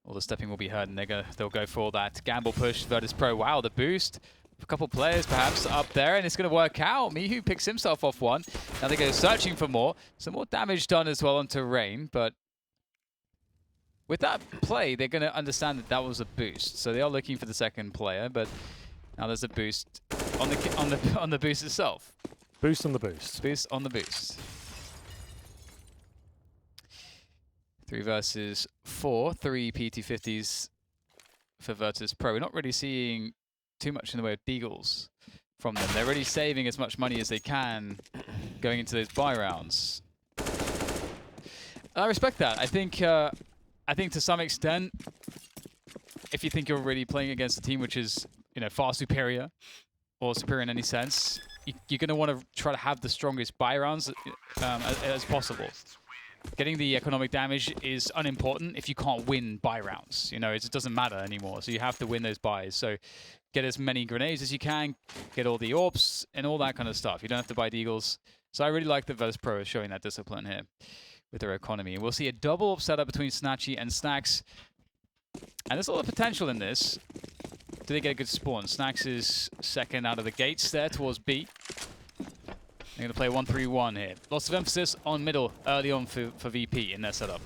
Speaker 3: All the stepping will be heard, and they'll go for that gamble push. Virtus.Pro, wow, the boost. A couple players perhaps up there, and it's going to work out. Mihu picks himself off one. Now they go searching for more. Some more damage done as well onto Rain, but with that play, they're going to understand that that was a boost. So they are looking for the second player, but now there's a boost on the boost itself.
Speaker 1: Boost on the boost.
Speaker 3: Boost on the boost. 3 versus 4, 3 PT50s for Virtus.Pro. We're not really seeing too much in the way of deagles from them. They're really saving as much money as they can going into those buy rounds. I respect that. I think to some extent, if you think you're really playing against a team which is, you know, far superior or superior in any sense, you're going to want to try to have the strongest buy rounds as possible. Getting the economic damage is unimportant if you can't win buy rounds. You know, it doesn't matter anymore. So you have to win those buys. So get as many grenades as you can, get all the AWPs and all that kind of stuff. You don't have to buy deagles. So I really like that Virtus.Pro is showing that discipline here with their economy. We'll see a double up setup between Snatchy and Snacks. And there's a lot of potential in this. Do they get a good spawn? Snacks is second out of the gates there towards B. They're going to play 1-3-1 here. Lots of emphasis on middle early on for VP in their setup.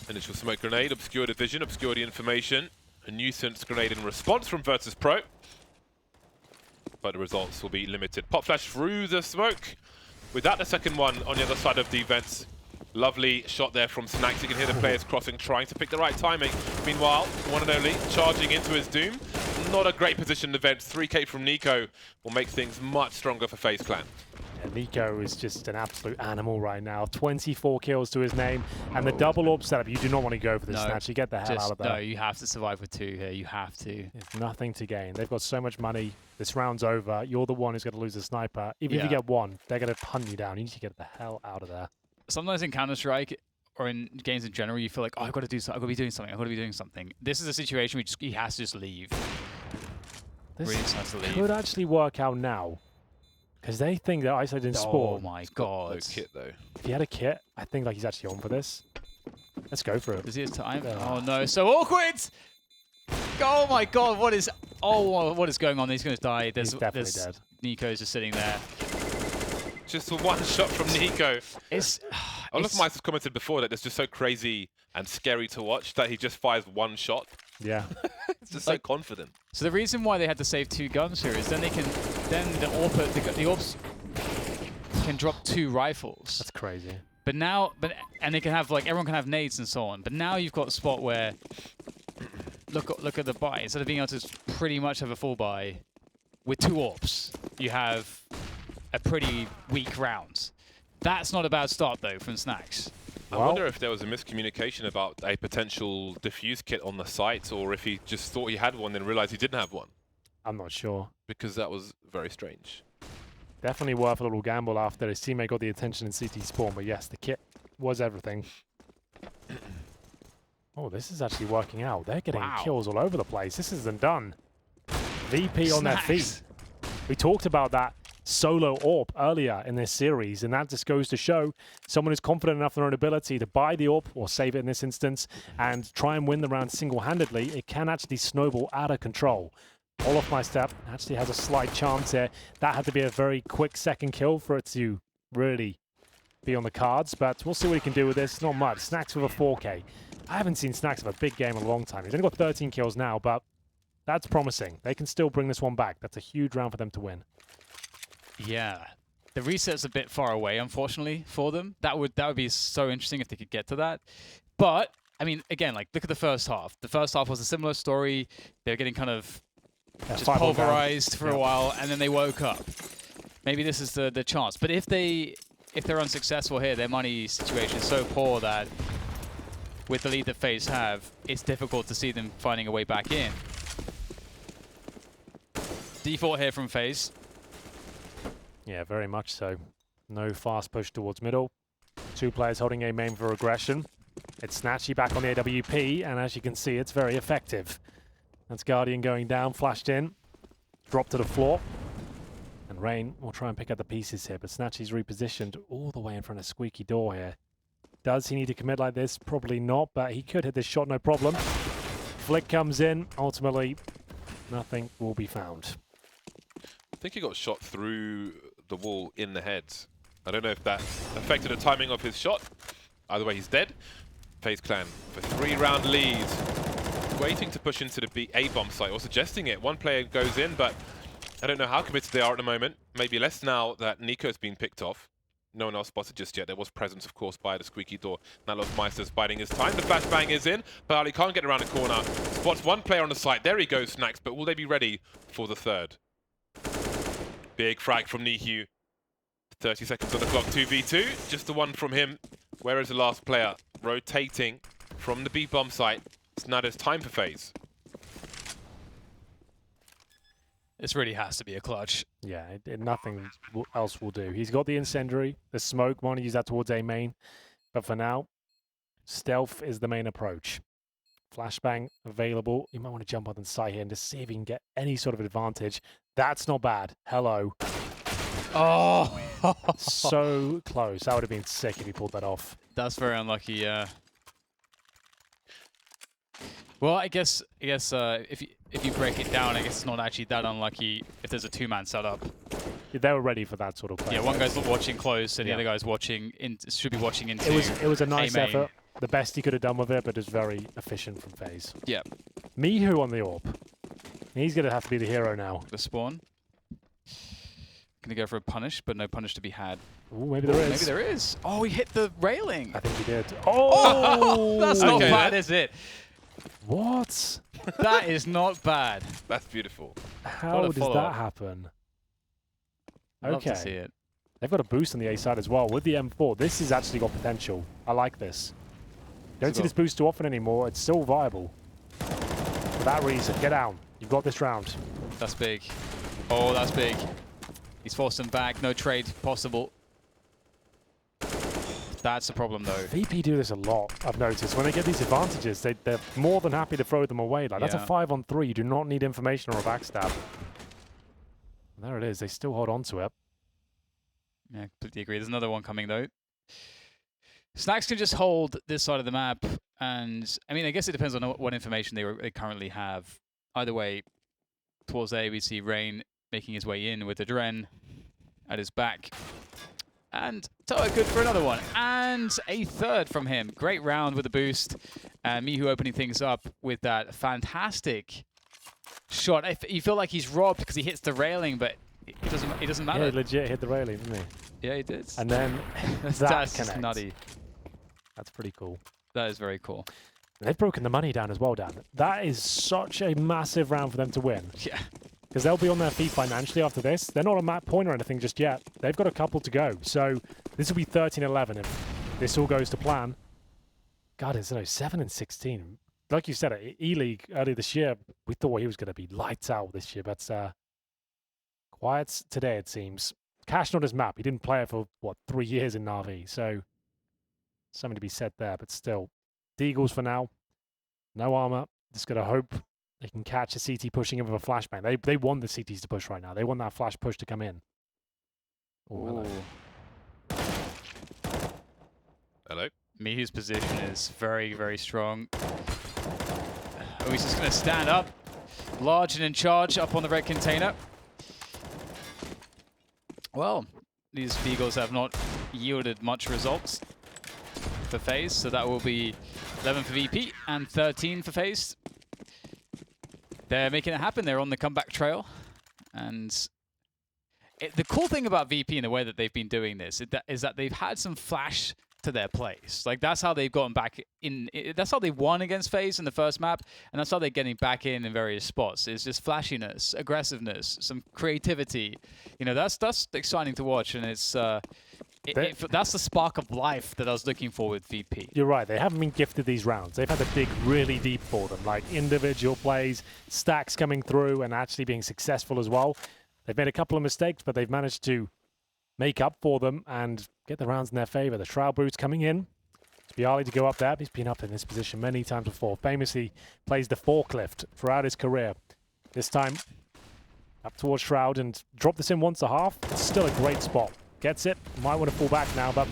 Speaker 2: Initial smoke grenade, obscured the vision, obscured the information. A nuisance grenade in response from Virtus.Pro. But the results will be limited. Pop flash through the smoke. Without the second one on the other side of the vents. Lovely shot there from Snacks. You can hear the players crossing, trying to pick the right timing. Meanwhile, one and only, charging into his doom. Not a great position in the vents. 3K from Niko will make things much stronger for FaZe Clan.
Speaker 1: Yeah, Niko is just an absolute animal right now. 24 kills to his name. And the double AWP setup, you do not want to go for this Snatch. You get the hell out of there.
Speaker 3: No, you have to survive with 2 here. You have to.
Speaker 1: There's nothing to gain. They've got so much money. This round's over. You're the one who's going to lose a sniper. Even if you get one, they're going to hunt you down. You need to get the hell out of there.
Speaker 3: Sometimes in Counter-Strike or in games in general, you feel like, oh, I've got to do something. I've got to be doing something. I've got to be doing something. This is a situation where he has to just leave.
Speaker 1: This
Speaker 3: really has to leave.
Speaker 1: could actually work out now. Because they think that ISO didn't spawn.
Speaker 3: Oh my god.
Speaker 2: No kit though.
Speaker 1: If he had a kit, I think like he's actually on for this. Let's go for it.
Speaker 3: Does he have time? Oh no, so awkward! Oh my god, what is going on? He's going to die.
Speaker 1: He's definitely dead.
Speaker 3: Niko's just sitting there.
Speaker 2: Just one shot from Niko.
Speaker 3: A
Speaker 2: lot of Mice has commented before that it's just so crazy and scary to watch that he just fires one shot.
Speaker 1: Yeah.
Speaker 2: It's just so confident.
Speaker 3: So the reason why they had to save 2 guns here is then they can, the AWPs can drop 2 rifles.
Speaker 1: That's crazy.
Speaker 3: But now, and they can have like everyone can have nades and so on. But now you've got a spot where look at the buy. Instead of being able to pretty much have a full buy with 2 AWPs, you have a pretty weak round. That's not a bad start though from Snax.
Speaker 2: I wonder if there was a miscommunication about a potential defuse kit on the site, or if he just thought he had one and realized he didn't have one.
Speaker 1: I'm not sure.
Speaker 2: Because that was very strange.
Speaker 1: Definitely worth a little gamble after his teammate got the attention in CT spawn, but yes, the kit was everything. Oh, this is actually working out. They're getting kills all over the place. This isn't done. VP on their feet. We talked about that solo AWP earlier in this series, and that just goes to show someone who's confident enough in their own ability to buy the AWP, or save it in this instance, and try and win the round single-handedly. It can actually snowball out of control. All off my step actually has a slight chance here. That had to be a very quick second kill for it to really be on the cards, but we'll see what he can do with this. Not much. Snax with a 4K. I haven't seen Snax have a big game in a long time. He's only got 13 kills now, but that's promising. They can still bring this one back. That's a huge round for them to win.
Speaker 3: Yeah. The reset's a bit far away, unfortunately, for them. That would be so interesting if they could get to that. But, I mean, again, like, look at the first half. The first half was a similar story. They were getting kind of just pulverized for a while, and then they woke up. Maybe this is the chance. But if they're unsuccessful here, their money situation is so poor that with the lead that FaZe have, it's difficult to see them finding a way back in. Default here from FaZe.
Speaker 1: Yeah, very much so. No fast push towards middle. 2 players holding a main for aggression. It's Snatchy back on the AWP, and as you can see, it's very effective. That's Guardian going down, flashed in, dropped to the floor. And Rain will try and pick up the pieces here, but Snatchy's repositioned all the way in front of Squeaky Door here. Does he need to commit like this? Probably not, but he could hit this shot, no problem. Flick comes in. Ultimately, nothing will be found.
Speaker 2: I think he got shot through the wall in the head. I don't know if that affected the timing of his shot. Either way, he's dead. FaZe Clan for 3-round lead. Waiting to push into the A bomb site, or suggesting it. One player goes in, but I don't know how committed they are at the moment. Maybe less now that Niko's been picked off. No one else spotted just yet. There was presence, of course, by the Squeaky Door. Now Meister's biding his time. The flashbang is in, but Ali can't get around the corner. Spots one player on the site. There he goes, Snax, but will they be ready for the third? Big frag from Niko. 30 seconds on the clock, 2v2. Just the one from him. Where is the last player? Rotating from the B bomb site. So now there's time for FaZe.
Speaker 3: This really has to be a clutch.
Speaker 1: Yeah, nothing else will do. He's got the incendiary, the smoke, want to use that towards A main. But for now, stealth is the main approach. Flashbang available. You might want to jump on the site here and just see if he can get any sort of advantage. That's not bad. Hello.
Speaker 3: Oh!
Speaker 1: So close. That would have been sick if he pulled that off.
Speaker 3: That's very unlucky, yeah. Well, I guess if you break it down, I guess it's not actually that unlucky if there's a 2-man setup.
Speaker 1: Yeah, they were ready for that sort of play.
Speaker 3: Yeah, one guy's watching close, and the other guy's watching should be watching into.
Speaker 1: It was a nice effort. The best he could have done with it, but it's very efficient from FaZe.
Speaker 3: Yeah.
Speaker 1: Mihu on the AWP. He's gonna have to be the hero now.
Speaker 3: The spawn. Gonna go for a punish, but no punish to be had.
Speaker 1: Ooh, maybe there is.
Speaker 3: Maybe there is. Oh, he hit the railing.
Speaker 1: I think he did. Oh!
Speaker 3: That's not bad, is it?
Speaker 1: What?
Speaker 3: That is not bad.
Speaker 2: That's beautiful.
Speaker 1: How does that happen?
Speaker 3: Love to see it.
Speaker 1: They've got a boost on the A side as well with the M4. This has actually got potential. I like this. Don't see this boost too often anymore. It's still viable. For that reason, get down. You've got this round.
Speaker 3: That's big. Oh, that's big. He's forced him back. No trade possible. That's the problem, though.
Speaker 1: VP do this a lot, I've noticed. When they get these advantages, they're more than happy to throw them away. Like, that's a 5-on-3. You do not need information or a backstab. And there it is. They still hold on to it.
Speaker 3: Yeah, completely agree. There's another one coming, though. Snacks can just hold this side of the map, and I mean, I guess it depends on what information they currently have. Either way, towards A, we see Rain making his way in with Adren at his back. And Toa good for another one. And a third from him. Great round with a boost. Mihu opening things up with that fantastic shot. You feel like he's robbed because he hits the railing, but it doesn't matter.
Speaker 1: Yeah, he legit hit the railing, didn't he?
Speaker 3: Yeah, he did.
Speaker 1: And then
Speaker 3: that's just nutty.
Speaker 1: That's pretty cool.
Speaker 3: That is very cool.
Speaker 1: They've broken the money down as well, Dan. That is such a massive round for them to win.
Speaker 3: Yeah.
Speaker 1: Because they'll be on their feet financially after this. They're not a map point or anything just yet. They've got a couple to go. So this will be 13-11 if this all goes to plan. God, it's 7-16. Like you said, at E-League earlier this year, we thought he was going to be lights out this year. But quiet today, it seems. Cash not his map. He didn't play it for, 3 years in Na'Vi. So something to be said there. But still, Deagles for now. No armor. Just got to hope they can catch a CT pushing in with a flashbang. They want the CTs to push right now. They want that flash push to come in.
Speaker 3: Oh,
Speaker 2: hello.
Speaker 3: Mihu's position is very, very strong. Oh, he's just going to stand up. Large and in charge up on the red container. Well, these Beagles have not yielded much results for FaZe, so that will be 11 for VP and 13 for FaZe. They're making it happen. They're on the comeback trail. And the cool thing about VP and the way that they've been doing this is that they've had some flash to their plays. Like, that's how they've gotten back in. That's how they won against FaZe in the first map. And that's how they're getting back in various spots. It's just flashiness, aggressiveness, some creativity. You know, that's exciting to watch. And it's... that's the spark of life that I was looking for with VP.
Speaker 1: You're right. They haven't been gifted these rounds. They've had to dig really deep for them, like individual plays, stacks coming through, and actually being successful as well. They've made a couple of mistakes, but they've managed to make up for them and get the rounds in their favor. The Shroud Brute's coming in. It's Bialy to go up there. He's been up in this position many times before. Famously plays the forklift throughout his career. This time up towards Shroud and drop this in once a half. It's still a great spot. Gets it. Might want to fall back now, but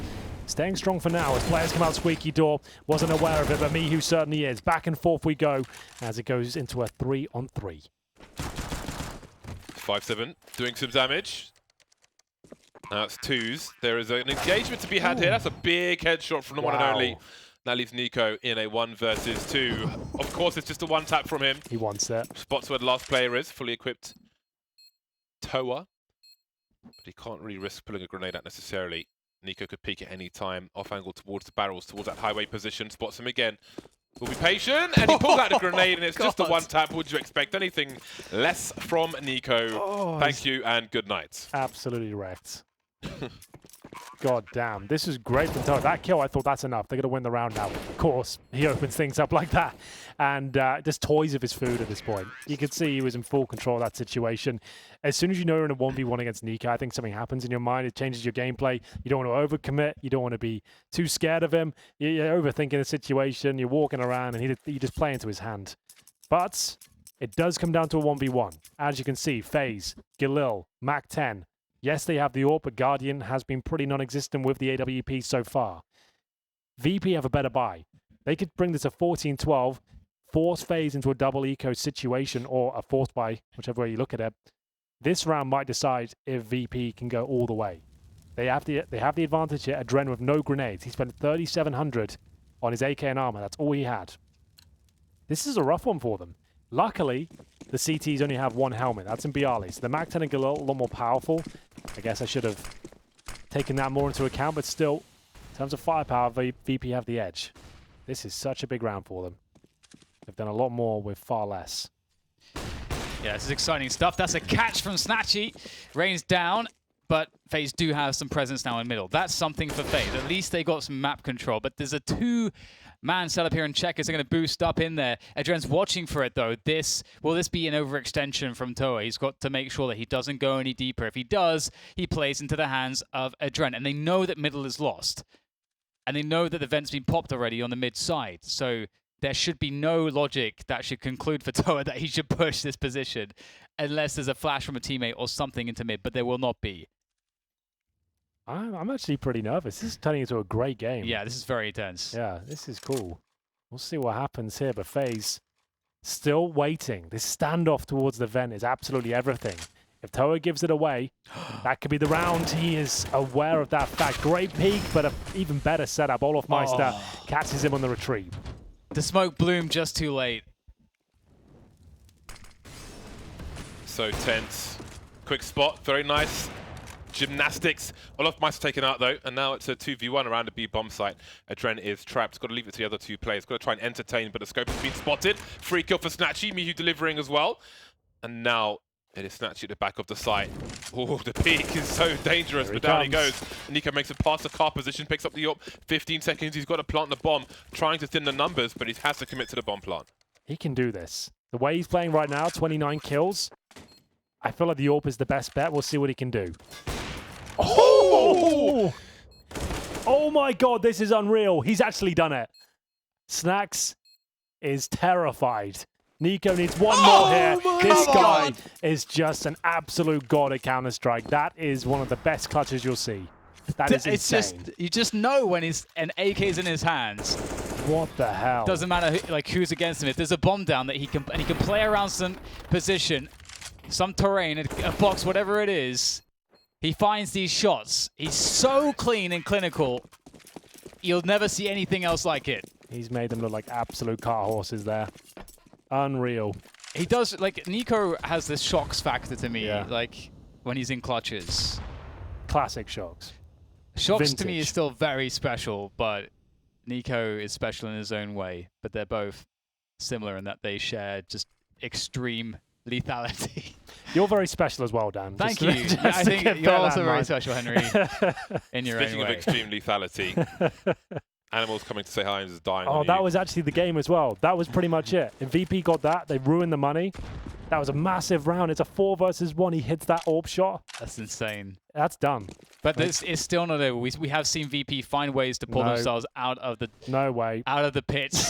Speaker 1: staying strong for now as players come out squeaky door. Wasn't aware of it, but Mihu certainly is. Back and forth we go as it goes into a 3-on-3.
Speaker 2: 5-7, doing some damage. Now it's twos. There is an engagement to be had here. That's a big headshot from the one and only. That leaves Niko in a 1 versus 2. Of course, it's just a one tap from him.
Speaker 1: He wants it.
Speaker 2: Spots where the last player is, fully equipped Toa. But he can't really risk pulling a grenade out necessarily. Niko could peek at any time, off angle towards the barrels, towards that highway position. Spots him again. Will be patient, and he pulls out a grenade, and it's just a one tap. Would you expect anything less from Niko? Thank you, and good night.
Speaker 1: Absolutely wrecked. God damn, this is great from Toa. That kill, I thought that's enough. They're going to win the round now. Of course, he opens things up like that and just toys of his food at this point. You could see he was in full control of that situation. As soon as you know you're in a 1v1 against Niko, I think something happens in your mind. It changes your gameplay. You don't want to overcommit. You don't want to be too scared of him. You're overthinking the situation. You're walking around and you just play into his hand. But it does come down to a 1v1. As you can see, FaZe, Galil, Mac-10. Yes, they have the AWP, but Guardian has been pretty non-existent with the AWP so far. VP have a better buy. They could bring this to 14-12, force FaZe into a double eco situation or a forced buy, whichever way you look at it. This round might decide if VP can go all the way. They have the advantage here. Adren with no grenades. He spent 3,700 on his AK and armor. That's all he had. This is a rough one for them. Luckily, the CTs only have one helmet. That's in Bialy. So the Mac-10 and Galil a lot more powerful. I guess I should have taken that more into account, but still, in terms of firepower, VP have the edge. This is such a big round for them. They've done a lot more with far less.
Speaker 3: Yeah, this is exciting stuff. That's a catch from Snatchy. Rain's down, but FaZe do have some presence now in middle. That's something for FaZe. At least they got some map control, but there's a two-man setup here in Checkers. They're going to boost up in there. Adren's watching for it, though. Will this be an overextension from Toa? He's got to make sure that he doesn't go any deeper. If he does, he plays into the hands of Adren. And they know that middle is lost. And they know that the vent's been popped already on the mid side. So there should be no logic that should conclude for Toa that he should push this position unless there's a flash from a teammate or something into mid, but there will not be.
Speaker 1: I'm actually pretty nervous. This is turning into a great game.
Speaker 3: Yeah, this is very intense.
Speaker 1: Yeah, this is cool. We'll see what happens here, but FaZe still waiting. This standoff towards the vent is absolutely everything. If Toa gives it away, that could be the round. He is aware of that fact. Great peek, but an even better setup. Olaf Meister catches him on the retreat.
Speaker 3: The smoke bloomed just too late.
Speaker 2: So tense. Quick spot, very nice. Gymnastics. Olaf Meister taken out though, and now it's a 2v1 around a B bomb site. Adren is trapped. Got to leave it to the other two players. Got to try and entertain, but the scope has been spotted. Free kill for Snatchy. Mihu delivering as well. And now it is Snatchy at the back of the site. Oh, the peak is so dangerous, but down he goes. Niko makes it past the car position, picks up the AWP. 15 seconds, he's got to plant the bomb, trying to thin the numbers, but he has to commit to the bomb plant.
Speaker 1: He can do this. The way he's playing right now, 29 kills. I feel like the AWP is the best bet. We'll see what he can do. Oh! Oh my god, this is unreal. He's actually done it. Snacks is terrified. Niko needs one more here. This guy is just an absolute god at Counter-Strike. That is one of the best clutches you'll see. That is insane.
Speaker 3: You just know when an AK's in his hands.
Speaker 1: What the hell?
Speaker 3: Doesn't matter who's against him. If there's a bomb down that he can play around some position, some terrain, a box, whatever it is, he finds these shots. He's so clean and clinical. You'll never see anything else like it.
Speaker 1: He's made them look like absolute car horses there. Unreal.
Speaker 3: He does, Niko has this shocks factor to me, when he's in clutches.
Speaker 1: Classic shocks.
Speaker 3: Shocks to me is still very special, but Niko is special in his own way. But they're both similar in that they share just extreme lethality.
Speaker 1: You're very special as well, Dan.
Speaker 3: Thank you. I think you're also very special, Henry, in your own way.
Speaker 2: Speaking of extreme lethality, Animals coming to say hi and just dying.
Speaker 1: Oh, that was actually the game as well. That was pretty much it. If VP got that, they ruined the money. That was a massive round. It's a 4 versus 1. He hits that AWP shot.
Speaker 3: That's insane.
Speaker 1: That's done.
Speaker 3: But this is still not over. We have seen VP find ways to pull themselves out of the out of the pits.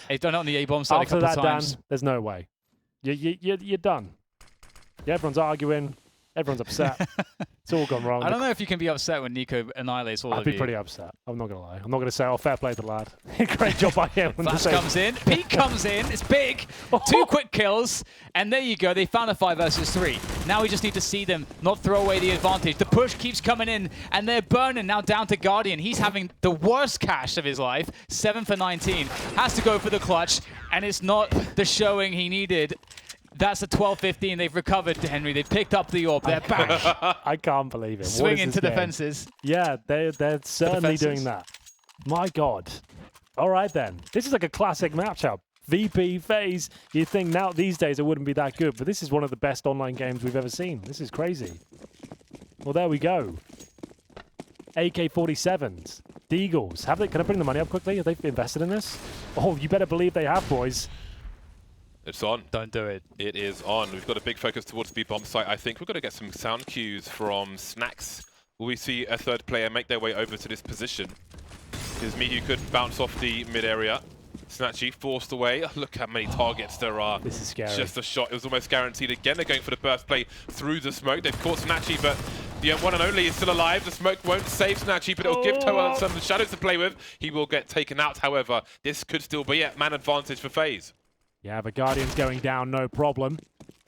Speaker 3: They've done it on the A bomb side a couple of times.
Speaker 1: Dan, there's no way. You're done. Yeah, everyone's arguing. Everyone's upset. It's all gone wrong.
Speaker 3: I don't know if you can be upset when Niko annihilates all of you.
Speaker 1: I'd be pretty upset. I'm not going to lie. I'm not going to say, oh, fair play to the lad. Great job by him.
Speaker 3: Flash comes in. Peak comes in. It's big. 2 quick kills. And there you go. They found a 5 versus 3. Now we just need to see them not throw away the advantage. The push keeps coming in. And they're burning now down to Guardian. He's having the worst cash of his life. 7 for 19. Has to go for the clutch. And it's not the showing he needed. That's a 12-15. They've recovered, Henry. They've picked up the AWP. They're back.
Speaker 1: I can't believe it.
Speaker 3: Swing into the fences.
Speaker 1: Yeah, they're certainly doing that. My God. All right, then. This is like a classic matchup. VP, FaZe. You'd think now these days it wouldn't be that good, but this is one of the best online games we've ever seen. This is crazy. Well, there we go. AK-47s. Deagles. Can I bring the money up quickly? Have they invested in this? Oh, you better believe they have, boys.
Speaker 2: It's on.
Speaker 3: Don't do it.
Speaker 2: It is on. We've got a big focus towards the B-bomb site. I think we're going to get some sound cues from Snacks. Will we see a third player make their way over to this position? Because Mihu could bounce off the mid-area. Snatchy forced away. Look how many targets there are.
Speaker 1: This is scary.
Speaker 2: Just a shot. It was almost guaranteed. Again, they're going for the burst play through the smoke. They've caught Snatchy, but the one and only is still alive. The smoke won't save Snatchy, but it'll give Toa some shadows to play with. He will get taken out, however. This could still be a man advantage for FaZe.
Speaker 1: Yeah, the Guardian's going down, no problem.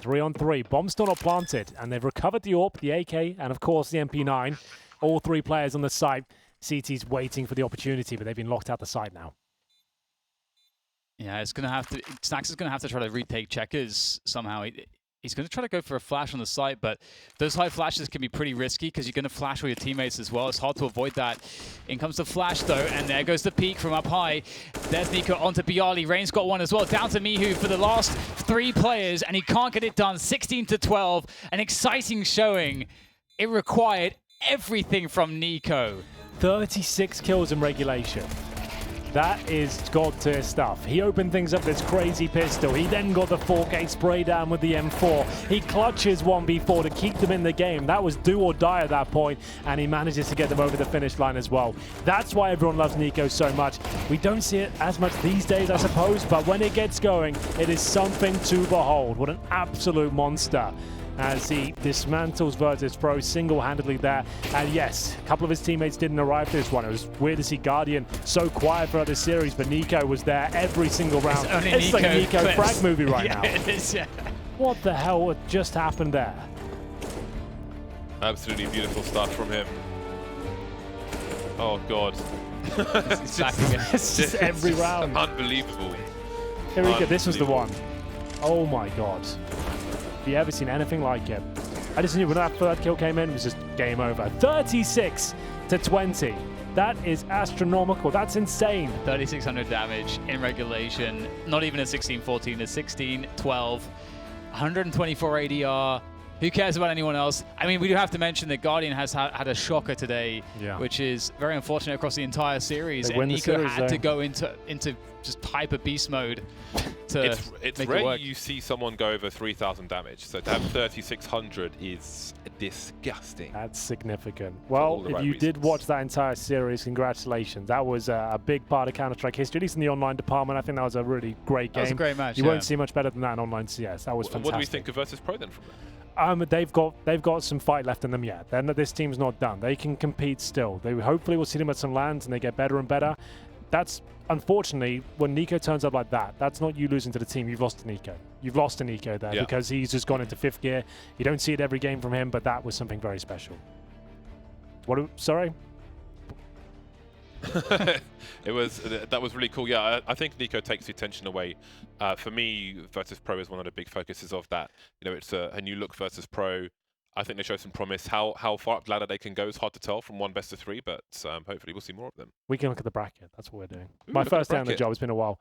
Speaker 1: 3 on 3. Bomb's still not planted, and they've recovered the AWP, the AK, and of course the MP9. All 3 players on the site. CT's waiting for the opportunity, but they've been locked out the site now.
Speaker 3: Yeah, it's going to have to... Snacks is going to have to try to retake checkers somehow. He's going to try to go for a flash on the site, but those high flashes can be pretty risky because you're going to flash all your teammates as well. It's hard to avoid that. In comes the flash, though, and there goes the peak from up high. There's Niko onto Bialy. Rain's got one as well. Down to Mihu for the last 3 players, and he can't get it done. 16-12. An exciting showing. It required everything from Niko.
Speaker 1: 36 kills in regulation. That is god-tier stuff. He opened things up with this crazy pistol. He then got the 4K spray down with the M4. He clutches 1v4 to keep them in the game. That was do or die at that point, and he manages to get them over the finish line as well. That's why everyone loves Niko so much. We don't see it as much these days, I suppose, but when it gets going, it is something to behold. What an absolute monster. as he dismantles Virtus.Pro single-handedly there. And yes, a couple of his teammates didn't arrive for this one. It was weird to see Guardian so quiet throughout this series, but Niko was there every single round. It's like a Niko frag movie right now.
Speaker 3: It is, yeah.
Speaker 1: What the hell just happened there?
Speaker 2: Absolutely beautiful stuff from him. Oh God.
Speaker 3: It's back again.
Speaker 1: It's just every round.
Speaker 2: Unbelievable.
Speaker 1: Here we go. This was the one. Oh my God. Have you ever seen anything like it? I just knew when that third kill came in, it was just game over. 36-20. That is astronomical. That's insane.
Speaker 3: 3,600 damage in regulation. Not even a 16-14, a 16-12. 124 ADR. Who cares about anyone else? I mean, we do have to mention that Guardian has had a shocker today, which is very unfortunate across the entire series. And Niko had to go into just hyper beast mode to
Speaker 2: it's
Speaker 3: make
Speaker 2: rare
Speaker 3: it work.
Speaker 2: You see someone go over 3,000 damage, so to have 3,600 is disgusting.
Speaker 1: That's significant. Well, if you did watch that entire series, congratulations. That was a big part of Counter-Strike history, at least in the online department. I think that was a really great game.
Speaker 3: That was a great match.
Speaker 1: You won't see much better than that in online CS. That was fantastic.
Speaker 2: What do we think of Virtus.Pro then from there?
Speaker 1: They've got some fight left in them yet. This team's not done. They can compete still. They hopefully will see them at some lands and they get better and better. That's unfortunately when Niko turns up like that. That's not you losing to the team. You've lost to Niko. You've lost to Niko there because he's just gone into 5th gear. You don't see it every game from him, but that was something very special. Sorry.
Speaker 2: That was really cool. Yeah, I think Niko takes the attention away. For me, Virtus.Pro is one of the big focuses of that. You know, it's a new look Virtus.Pro. I think they show some promise. How far up the ladder they can go is hard to tell from one best of 3, but hopefully we'll see more of them.
Speaker 1: We can look at the bracket. That's what we're doing. My first day on the job. It's been a while.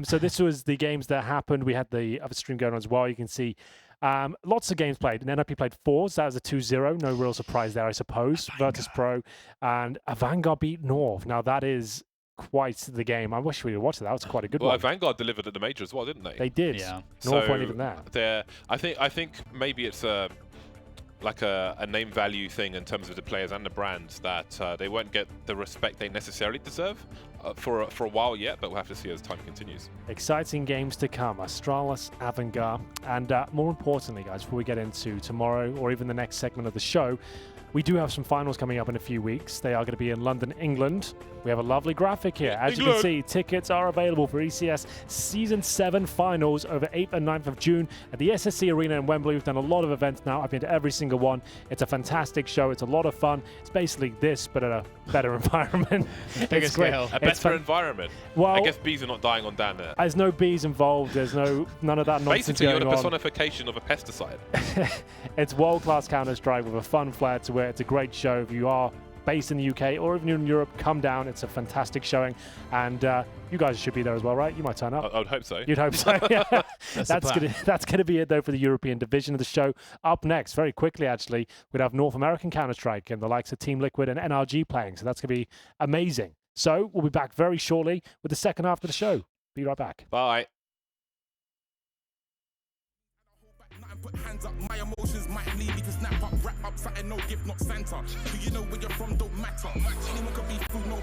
Speaker 1: So this was the games that happened. We had the other stream going on as well. You can see lots of games played. And NIP played 4s. That was a 2-0. No real surprise there, I suppose. Virtus.Pro and a Vanguard beat North. Now that is quite the game. I wish we had watched that. That was quite a good one.
Speaker 2: Well, Vanguard delivered at the major as well, didn't they?
Speaker 1: They did.
Speaker 3: Yeah.
Speaker 1: North weren't even there.
Speaker 2: I think maybe it's like a name value thing in terms of the players and the brands that they won't get the respect they necessarily deserve for a while yet, but we'll have to see as time continues.
Speaker 1: Exciting games to come. Astralis, Avangard, and more importantly, guys, before we get into tomorrow or even the next segment of the show, we do have some finals coming up in a few weeks. They are going to be in London, England. We have a lovely graphic here. As you can see, tickets are available for ECS Season 7 finals over 8th and 9th of June at the SSC Arena in Wembley. We've done a lot of events now. I've been to every single one. It's a fantastic show. It's a lot of fun. It's basically this, but at a better environment.
Speaker 3: It's great.
Speaker 2: A better environment.
Speaker 1: Well,
Speaker 2: I guess bees are not dying on Dan there.
Speaker 1: There's no bees involved. There's none of that nonsense
Speaker 2: Basically,
Speaker 1: going
Speaker 2: you're
Speaker 1: on.
Speaker 2: the personification of a pesticide.
Speaker 1: It's world-class Counter-Strike with a fun flair to it. It's a great show. If you are based in the UK or even in Europe, come down. It's a fantastic showing, and you guys should be there as well, right? You might turn up.
Speaker 2: I would hope so.
Speaker 1: You'd hope so. Yeah. That's gonna be it though for the European division of the show. Up next, very quickly actually, we'd have North American Counter-Strike and the likes of Team Liquid and NRG playing. So that's gonna be amazing. So we'll be back very shortly with the second half of the show. Be right back.
Speaker 2: Bye.
Speaker 4: Put hands up, my emotions might lead me to snap up, wrap up, something no gift, not Santa. Do you know where you're from? Don't matter. Anyone could be food, no